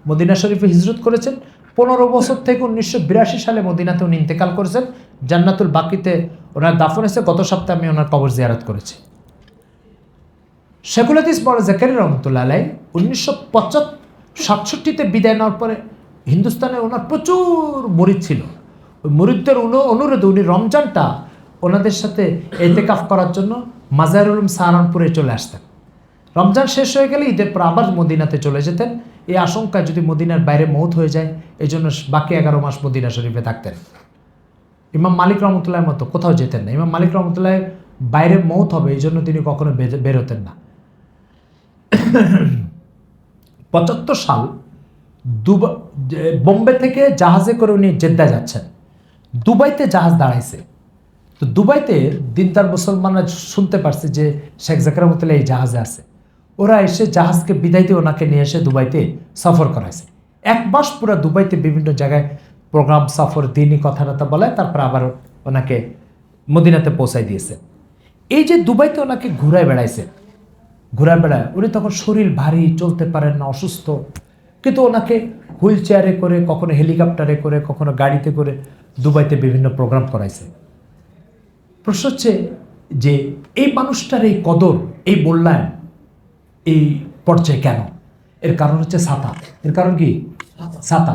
মদিনা শরীফে হিজরত করেছেন। 15 বছর থেকে 1982 সালে মদিনাতে উনি ইন্তেকাল করেছেন। জান্নাতুল বাকিতে ওনার দাফন হয়েছে। গত সপ্তাহে আমি ওনার কবর জিয়ারত করেছি। শেখুল হাদিস মাওলানা জাকারিয়া রহমতুল্লাহ আলাইহি 1967-তে বিদায় নেওয়ার পরে হিন্দুস্তানে ওনার প্রচুর মুরিদ ছিল। ওই মুরিদদের অনুরোধে উনি রমজানটা ওনাদের সাথে এতেকাফ করার জন্য মাজারুল উলুম সাহারানপুরে চলে আসতেন। রমজান শেষ হয়ে গেলে ঈদের পর আবার মদিনাতে চলে যেতেন। এই আশঙ্কায় যদি মদিনার বাইরে মৌত হয়ে যায়, এই জন্য বাকি 11 মাস মদিনা শরীফে থাকতেন। ইমাম মালিক রহমতুল্লাহের মতো কোথাও যেতেন না। ইমাম মালিক রহমতুল্লাহ বাইরে মৌত হবে, এই জন্য তিনি কখনো বেরোতেন না। 75 সাল বোম্বে থেকে জাহাজে করে উনি জেদ্দা যাচ্ছেন। দুবাইতে জাহাজ দাঁড়াইছে। তো দুবাইতে দিনদার মুসলমানরা শুনতে পারছে যে শেখ জাকারিয়া রহমতুল্লাহ এই জাহাজে আছে। ওরা এসে জাহাজকে বিদায় দিয়ে ওনাকে নিয়ে এসে দুবাইতে সফর করাইছে। 1 মাস পুরো দুবাইতে বিভিন্ন জায়গায় প্রোগ্রাম, সফর, দিনই কথাবার্তা বলে, তারপর আবার ওনাকে মদিনাতে পৌঁছাই দিয়েছে। এই যে দুবাইতে ওনাকে ঘুরায় বেড়াইছে, উনি তখন শরীর ভারী, চলতে পারেন না, অসুস্থ, কিন্তু ওনাকে হুইল চেয়ারে করে, কখনো হেলিকপ্টারে করে, কখনো গাড়িতে করে দুবাইতে বিভিন্ন প্রোগ্রাম করাইছে। প্রশ্ন হচ্ছে যে এই মানুষটার এই কদর, এই মূল্যায়ন এই পর্যায়ে কেন? এর কারণ হচ্ছে ছাতা। এর কারণ কি? ছাতা।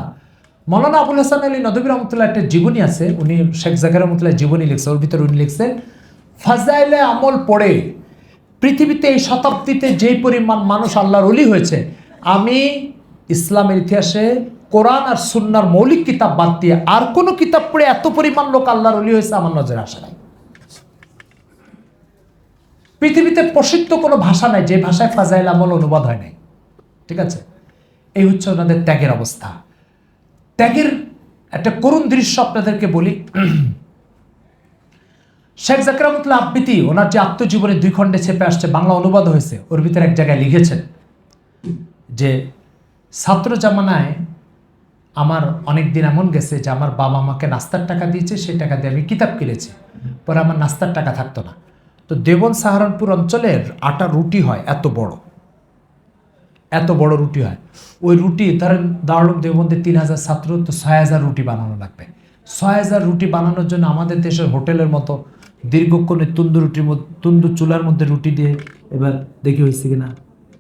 মৌলানা আবুল হাসান আলী নদভী রহমতুল্লাহ একটা জীবনী আছে, উনি শেখ জাকারিয়া রহমতুল্লাহ জীবনী লিখছে। ওর ভিতরে উনি লিখছেন, ফাজাইলে আমল পড়ে পৃথিবীতে এই শতাব্দীতে যেই পরিমাণ মানুষ আল্লাহর ওলি হয়েছে, আমি ইসলামের ইতিহাসে কোরআন আর সুন্নাহর মৌলিক কিতাব বাদ দিয়ে আর কোনো কিতাব পড়ে এত পরিমাণ লোক আল্লাহর ওলি হয়েছে আমার নজরে আসে নাই। পৃথিবীতে প্রসিদ্ধ কোনো ভাষা নাই যে ভাষায় ফাজাইল আমল অনুবাদ হয় নাই। ঠিক আছে, এই হচ্ছে ওনাদের ত্যাগের অবস্থা। ত্যাগের একটা করুণ দৃশ্য আপনাদেরকে বলি। শেখ জাকির রহমতুল্লাহ আবৃতি ওনার যে আত্মজীবনী 2 খণ্ডে ছেপে আসছে, বাংলা অনুবাদ হয়েছে, ওর ভিতরে এক জায়গায় লিখেছেন যে ছাত্র জামানায় আমার অনেক দিন এমন গেছে যে আমার বাবা আমাকে নাস্তার টাকা দিয়েছে, সেই টাকা দিয়ে আমি কিতাব কিনেছি, পরে আমার নাস্তার টাকা থাকতো না। তো দেবন সাহারানপুর অঞ্চলের আটা রুটি হয় এত বড় রুটি হয়। ওই রুটি ধরেন দারুল দেওবন্দের 3000 ছাত্র, তো 6000 রুটি বানানো লাগবে। 6000 রুটি বানানোর জন্য আমাদের দেশের হোটেলের মতো দীর্ঘক্ষণে তুন্দুর চুলার মধ্যে রুটি দিয়ে, এবার দেখি হয়েছে কিনা,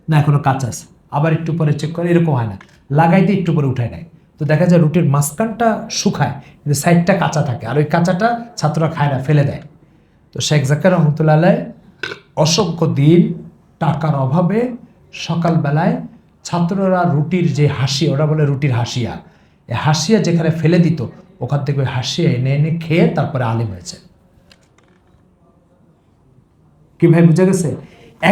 না এখনো কাঁচা আছে, আবার একটু পরে চেক করে, এরকম হয় না, লাগাই দিয়ে একটু পরে উঠায় নেয়। তো দেখা যায় রুটির মাঝখানটা শুকায় কিন্তু সাইডটা কাঁচা থাকে, আর ওই কাঁচাটা ছাত্ররা খায় না, ফেলে দেয়। তো শেখ জাকির রহমতুল্লাহ আলাইহ অসংখ্য দিন টাকার অভাবে সকালবেলায় ছাত্ররা রুটির যে হাসি, ওরা বলে রুটির হাসিয়া, এই হাসিয়া যেখানে ফেলে দিত ওখান থেকে ওই হাসিয়া এনে এনে খেয়ে তারপরে আলিম হয়েছে। কি ভাই বুঝা গেছে?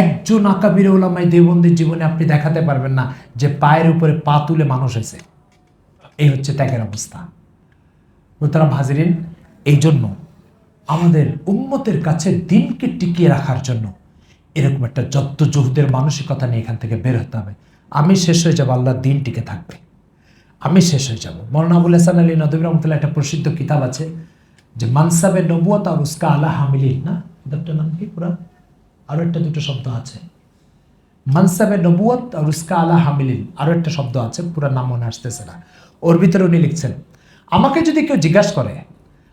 একজন আকাবির উলামায়ে দেওবন্দের জীবনে আপনি দেখাতে পারবেন না যে পায়ের উপরে পা তুলে মানুষ হয়েছে। এই হচ্ছে ত্যাগের অবস্থা। মোহতারাম হাজিরিন, এই জন্য আমাদের উম্মতের কাছে দিনকে টিকিয়ে রাখার জন্য এরকম একটা জদ্দজহুদের মানসিকতা নিয়ে এখান থেকে বের হতে হবে। আমি শেষ হয়ে যাব, আল্লাহর দিন টিকে থাকবে, আমি শেষ হয়ে যাব। মওলানা আবুল হাসান আলী নদভী রহমতুল্লাহ একটা প্রসিদ্ধ কিতাব আছে যে মানসাবে নবুয়ত আর উসকা আলা হামিলিন, না কিতাবটার নাম কি? পুরা আরো একটা দুটো শব্দ আছে, মানসাবে নবুয়ত আর উসকা আলা হামিলিন, আরো একটা শব্দ আছে, পুরা নাম মনে আসতেছে না। ওর ভিতরে উনি লিখছেন, আমাকে যদি কেউ জিজ্ঞাসা করে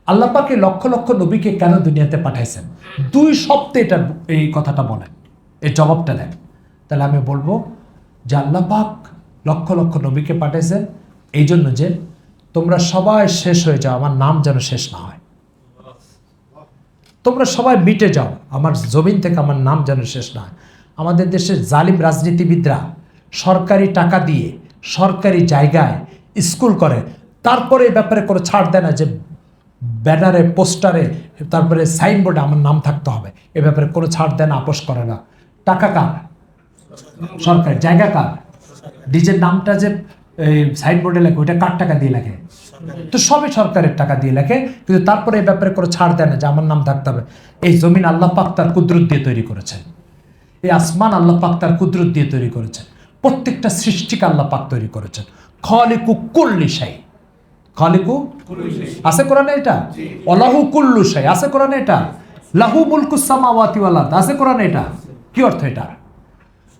আল্লাহ পাকে লক্ষ লক্ষ নবীকে কেন দুনিয়াতে পাঠাইছেন, 2 শব্দে এটা এই কথাটা বলেন, এই জবাবটা দেন, তাহলে আমি বলবো যে আল্লাহ পাক লক্ষ লক্ষ নবীকে পাঠাইছেন এই জন্য যে তোমরা সবাই শেষ হয়ে যাও, আমার নাম যেন শেষ না হয়। তোমরা সবাই মিটে যাও, আমার জমিন থেকে আমার নাম যেন শেষ না হয়। আমাদের দেশের জালিম রাজনীতিবিদরা সরকারি টাকা দিয়ে সরকারি জায়গায় স্কুল করে, তারপরে এই ব্যাপারে কোনো ছাড় দেয় না যে ব্যানারে, পোস্টারে, তারপরে সাইনবোর্ডে আমার নাম থাকতে হবে, এ ব্যাপারে কোনো ছাড় দেয় না, আপোষ করে না। টাকা কার? সরকার। জায়গা কার? নিজের নামটা যে সাইনবোর্ডে লেখে ওইটা কার টাকা দিয়ে লেখে? তো সবই সরকারের টাকা দিয়ে লেখে, কিন্তু তারপরে এই ব্যাপারে কোনো ছাড় দেয় না যে আমার নাম থাকতে হবে। এই জমিন আল্লাহ পাক তার কুদরত দিয়ে তৈরি করেছেন, এই আসমান আল্লাহ পাক তার কুদরত দিয়ে তৈরি করেছেন, প্রত্যেকটা সৃষ্টিকে আল্লাহ পাক তৈরি করেছেন। খালিকু কুল্লি শাই, খালিকু আছে কোরআনে এটা, অলাহু কুল্লু শাই আছে কোরআনে এটা, লাহু মুলকুস সামাওয়াতি ওয়াল আরদ আছে কোরআনে এটা। কি অর্থ এটা?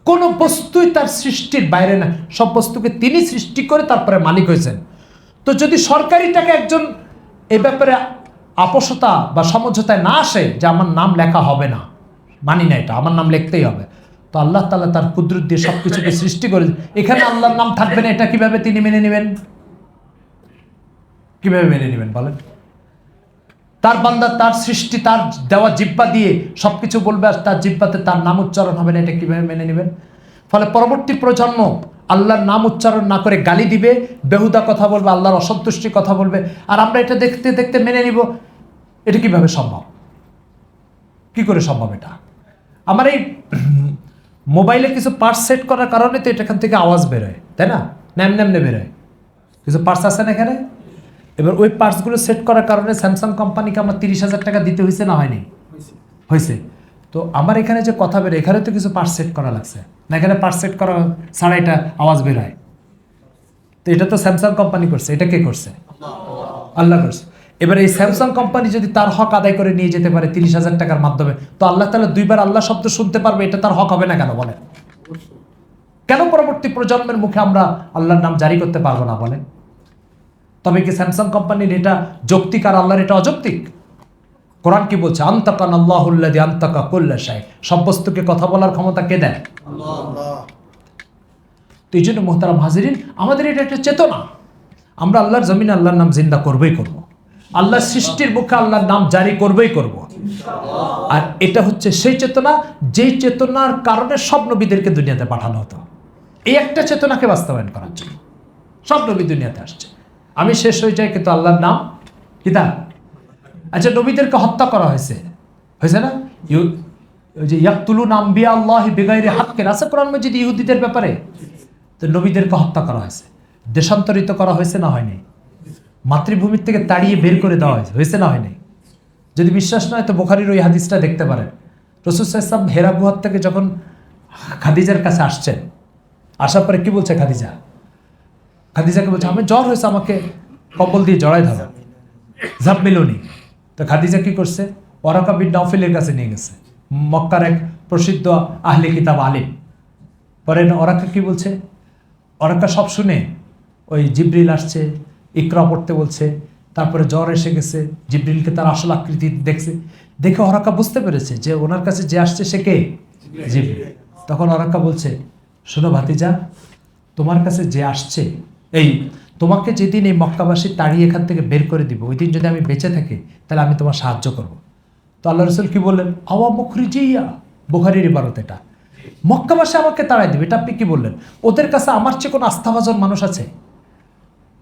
কোন বস্তুই তার সৃষ্টির বাইরে না, সব বস্তুকে তিনি সৃষ্টি করে তারপরে মালিক হয়েছেন। তো যদি সরকারি টাকা একজন এ ব্যাপারে আপোষতা বা সমঝোতায় না আসে যে আমার নাম লেখা হবে না, মানি না এটা, আমার নাম লিখতেই হবে, তো আল্লাহ তাআলা তার কুদরত দিয়ে সবকিছুকে সৃষ্টি করে, এখানে আল্লাহর নাম থাকবে না, এটা কিভাবে তিনি মেনে নেবেন? কিভাবে মেনে নেবেন বলেন? তার বান্দা, তার সৃষ্টি, তার দেওয়া জিহ্বা দিয়ে সবকিছু বলবে, আর তার জিহ্বাতে তার নাম উচ্চারণ হবে না, এটা কিভাবে মেনে নেবেন? ফলে পরবর্তী প্রজন্ম আল্লাহর নাম উচ্চারণ না করে গালি দিবে, বেহুদা কথা বলবে, আল্লাহর অসন্তুষ্টি কথা বলবে, আর আমরা এটা দেখতে দেখতে মেনে নিব। এটা কিভাবে সম্ভব? কি করে সম্ভব এটা? আমার এই মোবাইলে কিছু পার্স সেট করার কারণে তো এটা এখান থেকে আওয়াজ বেরোয়, তাই না? নেমনে বেরোয়, কিছু পার্স আছে না এখানে। এবার ওই পার্টসগুলো সেট করার কারণে স্যামসাং কোম্পানিকে আমার 30,000 টাকা দিতে হয়েছে না হয়নি? হয়েছে। তো আমার এখানে যে কথা বেরোয়, এখানে তো কিছু পার্টস সেট করা লাগছে না, এখানে পার্টস সেট করা ছাড়া এটা আওয়াজ বেরোয়। তো এটা তো স্যামসাং কোম্পানি করছে, এটা কে করছে? আল্লাহ করছে। এবার এই স্যামসাং কোম্পানি যদি তার হক আদায় করে নিয়ে যেতে পারে 30,000 টাকার মাধ্যমে, তো আল্লাহ তাআলা 2 বার আল্লাহ শব্দ শুনতে পারবে, এটা তার হক হবে না কেন বলেন? কেন পরবর্তী প্রজন্মের মুখে আমরা আল্লাহর নাম জারি করতে পারবো না বলেন? তবে কি স্যামসাং কোম্পানির এটা যৌক্তিক আর আল্লাহর এটা অযৌক্তিক? কোরআন কি বলছে? আনতাকান আল্লাহুল্লাযী আনতাকা কুল্লা শাই, সব বস্তুকে কথা বলার ক্ষমতা কে দেন? আল্লাহ। তো এই জন্য মুহতারাম হাজিরিন, আমাদের এটা একটা চেতনা, আমরা আল্লাহর জমিনে আল্লাহর নাম জিন্দা করবই করব, আল্লাহর সৃষ্টির মুখে আল্লাহর নাম জারি করবই করব। আর এটা হচ্ছে সেই চেতনা, যেই চেতনার কারণে সব নবীদেরকে দুনিয়াতে পাঠানো হতো, এই একটা চেতনাকে বাস্তবায়ন করার জন্য সব নবী দুনিয়াতে আসছে। আমি শেষ হয়ে যাই কিন্তু আল্লাহর নাম কিতা? আচ্ছা, নবীদেরকে হত্যা করা হয়েছে, হয়েছে না? ওই যে ইয়াকতুলুনা আম্বিয়া আল্লাহি বিগাইরি হাক্কিন আছে কোরআন মাজিদে ইহুদিদের ব্যাপারে। তো নবীদেরকে হত্যা করা হয়েছে, দেশান্তরিত করা হয়েছে না হয়নি? মাতৃভূমির থেকে তাড়িয়ে বের করে দেওয়া হয়েছে, হয়েছে না হয়নি? যদি বিশ্বাস নয় তো বুখারীর ওই হাদিসটা দেখতে পারেন। রাসূল সাল্লাল্লাহু আলাইহি ওয়াসাল্লাম হেরা গুহার থেকে যখন খাদিজার কাছে আসছেন, আসার পরে কি বলছে খাদিজাকে বলছে আমি জ্বর হয়েছে, আমাকে কম্বল দিয়ে জড়াই ধরো, ঝাঁপ মিলুনি। তো খাদিজা কি করছে, ওয়ারাকা বিন নাওফেলের কাছে নিয়ে গেছে, মক্কার এক প্রসিদ্ধ আহলে কিতাব আলিম। পরে ওরাকা কি বলছে, ওরাকা সব শুনে ওই জিবরিল আসছে, ইকরা পড়তে বলছে, তারপরে জ্বর এসে গেছে, জিবরিলকে তার আসল আকৃতি দেখছে, দেখে ওরাকা বুঝতে পেরেছে যে ওনার কাছে যে আসছে সে কে, জিবরিল। তখন ওরাকা বলছে শোনো ভাতিজা, তোমার কাছে যে আসছে, এই তোমাকে যেদিন এই মক্কাবাসী তাড়িয়ে এখান থেকে বের করে দিব, ওই দিন যদি আমি বেঁচে থাকি তাহলে আমি তোমার সাহায্য করব। তো আল্লাহ রসুল কি বললেন, আওয়া মুখরিজিয়া, বুখারীর ইবারত এটা, মক্কাবাসী আমাকে তাড়াই দেবে, এটা আপনি কি বললেন? ওদের কাছে আমার চেয়ে কোনো আস্থাভাজন মানুষ আছে?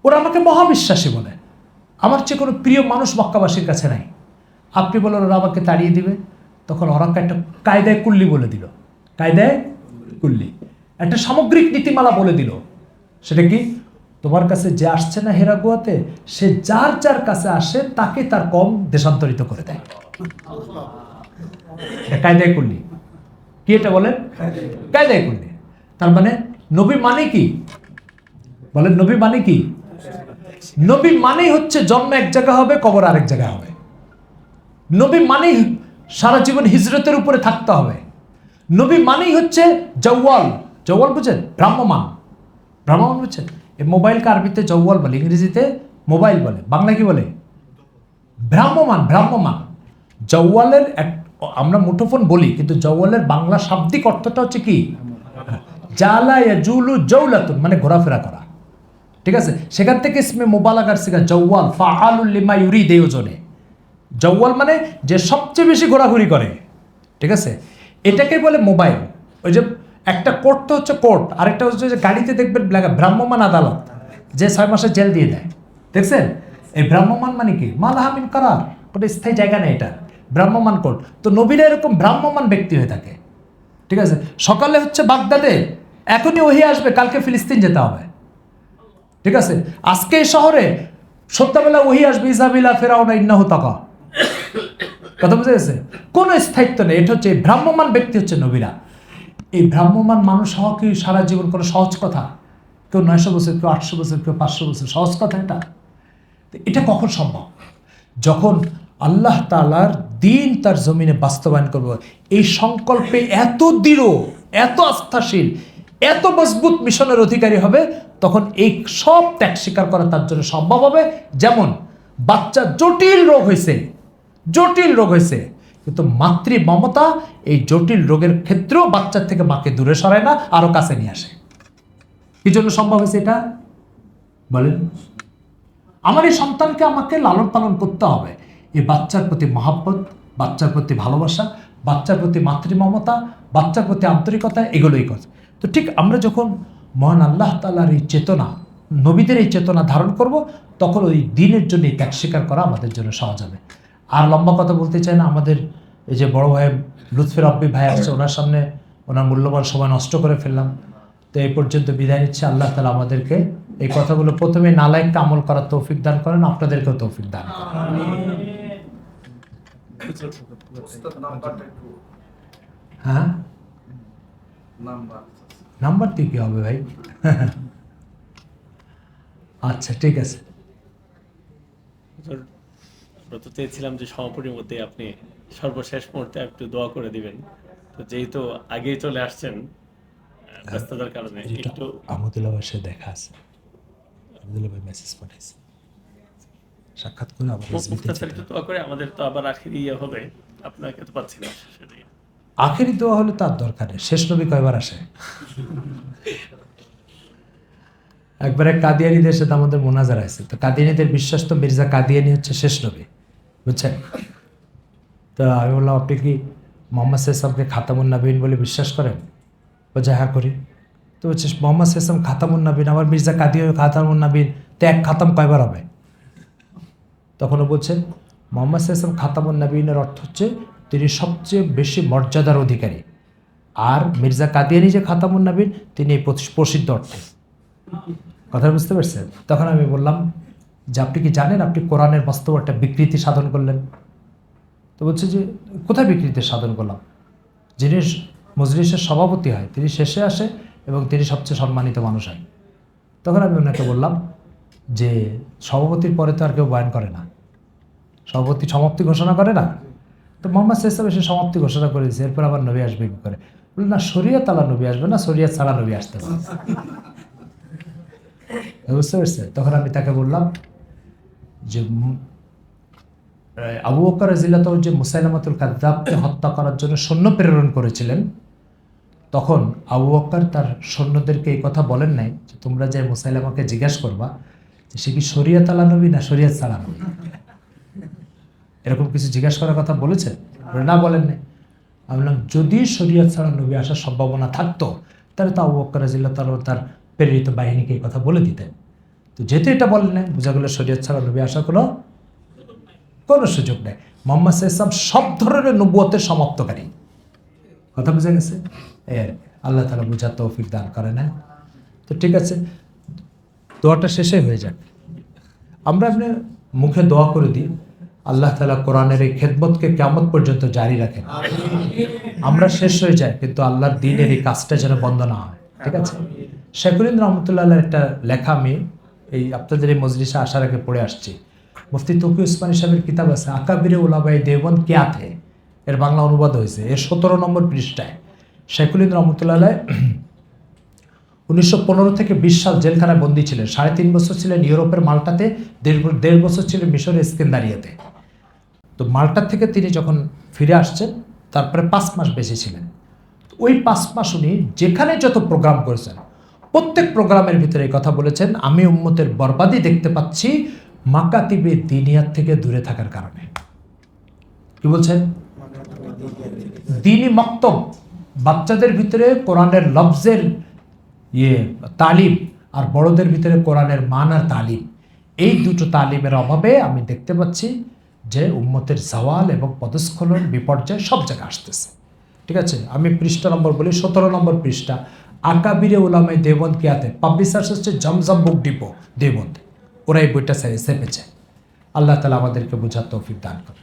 ওরা আমাকে মহাবিশ্বাসী বলে, আমার চেয়ে কোনো প্রিয় মানুষ মক্কাবাসীর কাছে নাই। আপনি বলেন ওরা আমাকে তাড়িয়ে দিবে? তখন ওরা একটা কায়দায় কুল্লি বলে দিল, কায়দায় কুল্লি, একটা সামগ্রিক নীতিমালা বলে দিল। সেটা কি, তোমার কাছে যে আসছে না হেরা গুহাতে, সে যার যার কাছে আসে তাকে তার কম দেশান্তরিত করে দেয়। কায়দায় কুল্লি কি, এটা বলেন কায়দায় কুল্লি। তার মানে নবী মানে কি বলেন, নবী মানে কি? নবী মানেই হচ্ছে জন্ম এক জায়গা হবে, কবর আরেক জায়গায় হবে। নবী মানেই সারা জীবন হিজরতের উপরে থাকতে হবে। নবী মানেই হচ্ছে জওয়াল, জওয়াল বুঝেন, ভ্রাম্যমান, ভ্রাম্যমান বুঝছেন? এই মোবাইলকে আরবিতে জওয়াল বলে, ইংরেজিতে মোবাইল বলে, বাংলা কি বলে? ভ্রাম্যমান, ভ্রাম্যমান। জওয়ালের আমরা মুঠোফোন বলি, কিন্তু জওয়ালের বাংলা শাব্দিক অর্থটা হচ্ছে কি, জালা ইয়াজুলু জাওলাতুন, মানে ঘোরাফেরা করা। ঠিক আছে, সেখান থেকে ইসমে মুবালাগার সিগা জওয়াল, ফাআলুল লিমা ইউরিদ, এই ওজনে জওয়াল মানে যে সবচেয়ে বেশি ঘোরাঘুরি করে। ঠিক আছে, এটাকে বলে মোবাইল। ওই যে একটা কোর্ট তো হচ্ছে কোর্ট, আরেকটা হচ্ছে যে গাড়িতে দেখবেন ভ্রাম্যমান আদালত, যে 6 মাসের জেল দিয়ে দেয়, দেখছেন? এই ভ্রাম্যমান মানে কি, মালহামিন করার কোনো স্থায়ী জায়গা নেই, এটা ভ্রাম্যমান কোর্ট। তো নবীরা এরকম ভ্রাম্যমান ব্যক্তি হয়ে থাকে। ঠিক আছে, সকালে হচ্ছে বাগদাদে, এখনই ওহি আসবে, কালকে ফিলিস্তিন যেতে হবে। ঠিক আছে, আজকে এই শহরে সন্ধ্যাবেলা ওহি আসবে, ইজাবিলা ফেরাউনা ইন্নাহু তাকা। কথা বুঝে গেছে? কোনো স্থায়িত্ব নেই। এটা হচ্ছে ভ্রাম্যমান ব্যক্তি হচ্ছে নবীরা। এই ভ্রাম্যমান মানুষ হওয়া কি সারা জীবন কোনো সহজ কথা? কেউ 900 বছর, কেউ 800 বছর, কেউ 500 বছর, সহজ কথা এটা? এটা কখন সম্ভব? যখন আল্লাহ তাআলার দিন তার জমিনে বাস্তবায়ন করব, এই সংকল্পে এত দৃঢ়, এত আস্থাশীল, এত মজবুত মিশনের অধিকারী হবে, তখন এই সব ত্যাগ স্বীকার করা তার জন্য সম্ভব হবে। যেমন বাচ্চা জটিল রোগ হয়েছে, জটিল রোগ হয়েছে, কিন্তু মাতৃ মমতা এই জটিল রোগের ক্ষেত্রেও বাচ্চার থেকে মাকে দূরে সরায় না, আরো কাছে নিয়ে আসে। কি জন্য সম্ভব হয়েছে এটা বলেন? আমার এই সন্তানকে আমাকে লালন পালন করতে হবে, এই বাচ্চার প্রতি মহাব্বত, বাচ্চার প্রতি ভালোবাসা, বাচ্চার প্রতি মাতৃ মমতা, বাচ্চার প্রতি আন্তরিকতা, এগুলোই করছে। তো ঠিক আমরা যখন মহান আল্লাহ তাআলার এই চেতনা, নবীদের এই চেতনা ধারণ করব, তখন ওই দিনের জন্য এই ত্যাগ স্বীকার করা আমাদের জন্য সহজ হবে। আর লম্বা কথা বলতে চাই না, আমাদের এই যে বড় ভাই লুৎফর রব্বি ভাই আসছে, ওনার সামনে ওনার মূল্যবান সময় নষ্ট করে ফেললাম। তো এই পর্যন্ত বিদায় নিচ্ছে। আল্লাহ তাআলা আমাদেরকে এই কথাগুলো প্রথমে নালায়েককে আমল করার তৌফিক দান করেন, আপনাদেরকেও তৌফিক দান করেন। হ্যাঁ, নাম্বার দিয়ে কি হবে ভাই? আচ্ছা ঠিক আছে। আমরা তো চেয়েছিলাম যে সমাপনীর মধ্যে আপনি সর্বশেষ মুহূর্তে একটু দোয়া করে দিবেন, তো যেহেতু আগেই চলে আসছেন ব্যস্ততার কারণে একটু। আহমদুল্লাহ ভাইয়ের সাথে দেখা আছে, আহমদুল্লাহ ভাই মেসেজ পাঠাইছে, সাক্ষাৎ করে আবার মুক্তাসারিত দোয়া করে, আমাদের তো আবার আখিরি ইয়ে হবে, আপনাকে তো পাচ্ছি না সেটাই। আখেরি দোয়া হলে তার দরকার নেই। শেষ নবী কয়বার আসে? একবারে কাদিয়ানীদের সাথে আমাদের মোনাজার আছে। তো কাদিয়ানীদের বিশ্বাস তো মির্জা কাদিয়ানী হচ্ছে শেষ নবী, বুঝছেন? তো আমি বললাম আপনি কি মোহাম্মদ সাল্লামকে খাতামুন নবীন বলে বিশ্বাস করেন? বলছে হ্যাঁ করি। তো বলছে মোহাম্মদ সাল্লাম খাতামুন নবীন, আবার মির্জা কাদিয়ানী খাতামুন নবীন, তো এক খাতাম কয়বার হবে? তখনও বলছেন মোহাম্মদ সাল্লাম খাতামুন নবীনের অর্থ হচ্ছে তিনি সবচেয়ে বেশি মর্যাদার অধিকারী। আর মির্জা কাদিয়ানী যে খাতামুন নবীর, তিনি এই প্রসিদ্ধ অর্থে। কথা বুঝতে পারছেন? তখন আমি বললাম যে আপনি কি জানেন আপনি কোরআনের বাস্তব একটা বিকৃতি সাধন করলেন? তো বলছে যে কোথায় বিকৃতি সাধন করলাম? যিনি মজলিসের সভাপতি হয় তিনি শেষে আসে এবং তিনি সবচেয়ে সম্মানিত মানুষ হয়। তখন আমি ওনাকে বললাম যে সভাপতির পরে তো আর কেউ বয়ান করে না, সভাপতি সমাপ্তি ঘোষণা করে না। তো মোহাম্মদ সাহেব এসে সমাপ্তি ঘোষণা করে দিয়েছে, এরপর আবার নবী আসবে কি করে? বলল না, শরিয়ত আলা নবী আসবে না, শরিয়ত ছাড়া নবী আসতে পারে। বুঝতে পারছে? তখন আমি তাকে বললাম যে আবু বকর রাদিয়াল্লাহু তাআলা যে মুসাইলামাতুল কাযযাবকে হত্যা করার জন্য সৈন্য প্রেরণ করেছিলেন, তখন আবু বকর তার সৈন্যদেরকে এই কথা বলেন নাই যে তোমরা যে মুসাইলামাকে জিজ্ঞাসা করবা যে সে কি শরিয়ত আলা নবী না শরিয়ত ছাড়া নবী, এরকম কিছু জিজ্ঞাসা করার কথা বলেছেন? না, বলেন নাই। আমি বললাম যদি শরিয়ত ছাড়া নবী আসার সম্ভাবনা থাকতো তাহলে তো আবু বকর রাদিয়াল্লাহু তাআলা তার প্রেরিত বাহিনীকে এই কথা বলে দিতেন। তো যেহেতু এটা বলেন নাই, বোঝা গেল শরিয়ত ছাড়া নবী আসার কোনো সুযোগ নেই। মুহাম্মদ সাল্লাল্লাহু আলাইহি ওয়াসাল্লাম সব ধরনের নবুয়তের সমাপ্তকারী। কথা বুঝে গেছে? এই আর কি। আল্লাহ তাআলা বুঝার তৌফিক দান করেন। তো ঠিক আছে, দোয়াটা শেষে হয়ে যাক। আমরা আপনি মুখে দোয়া করে দিই আল্লাহ তাআলা কোরআনের এই খেদমতকে কিয়ামত পর্যন্ত জারি রাখেন। আমরা শেষ হয়ে যাই কিন্তু আল্লাহর দ্বীনের এই কাজটা যেন বন্ধ না হয়। ঠিক আছে? শেখুল রহমতুল্লাহ একটা লেখা আমি এই আপনাদের এই মজলিসে আসার আগে পড়ে আসছি। মুফতি তকি উসমানী সাহেবের কিতাব আছে আকাবিরে উলামায়ে দেওবন্দ ক্যা থে, এর বাংলা অনুবাদ হয়েছে। এর 17 নম্বর পৃষ্ঠায় শেখুল রহমতুল্লাহ 1915 থেকে 20 সাল জেলখানায় বন্দী ছিলেন। 3.5 বছর ছিলেন ইউরোপের মাল্টাতে, 1.5 বছর ছিলেন মিশরের ইস্কেন্দারিয়াতে। তো মাল্টা থেকে তিনি যখন ফিরে আসছেন তারপরে 5 মাস বেঁচে ছিলেন। ওই 5 মাস উনি যেখানে যত প্রোগ্রাম করেছেন প্রত্যেক প্রোগ্রামের ভিতরে এই কথা বলেছেন, আমি উম্মতের বরবাদি দেখতে পাচ্ছি মাকাতিবে দিনিয়াত থেকে দূরে থাকার কারণে। কি বলছেন? দ্বীনি মক্তব, বাচ্চাদের ভিতরে কোরআনের লফজের তালিম আর বড়দের ভিতরে কোরআনের মান আর তালিম, এই দুটো তালিমের অভাবে আমি দেখতে পাচ্ছি যে উম্মতের জাওয়াল এবং পদস্খলন বিপর্যয় সব জায়গায় আসতেছে। ঠিক আছে? আমি পৃষ্ঠা নম্বর বলি 17 নম্বর পৃষ্ঠা, আকাবিরে উলামায়ে দেওবন্দ কিয়াতে, পাবলিশার্স হচ্ছে জমজম বুক ডিপো দেওবন্দ, ওরা এই বইটা ছেপেছে। আল্লাহ তাআলা আমাদেরকে বোঝার তৌফিক দান করে।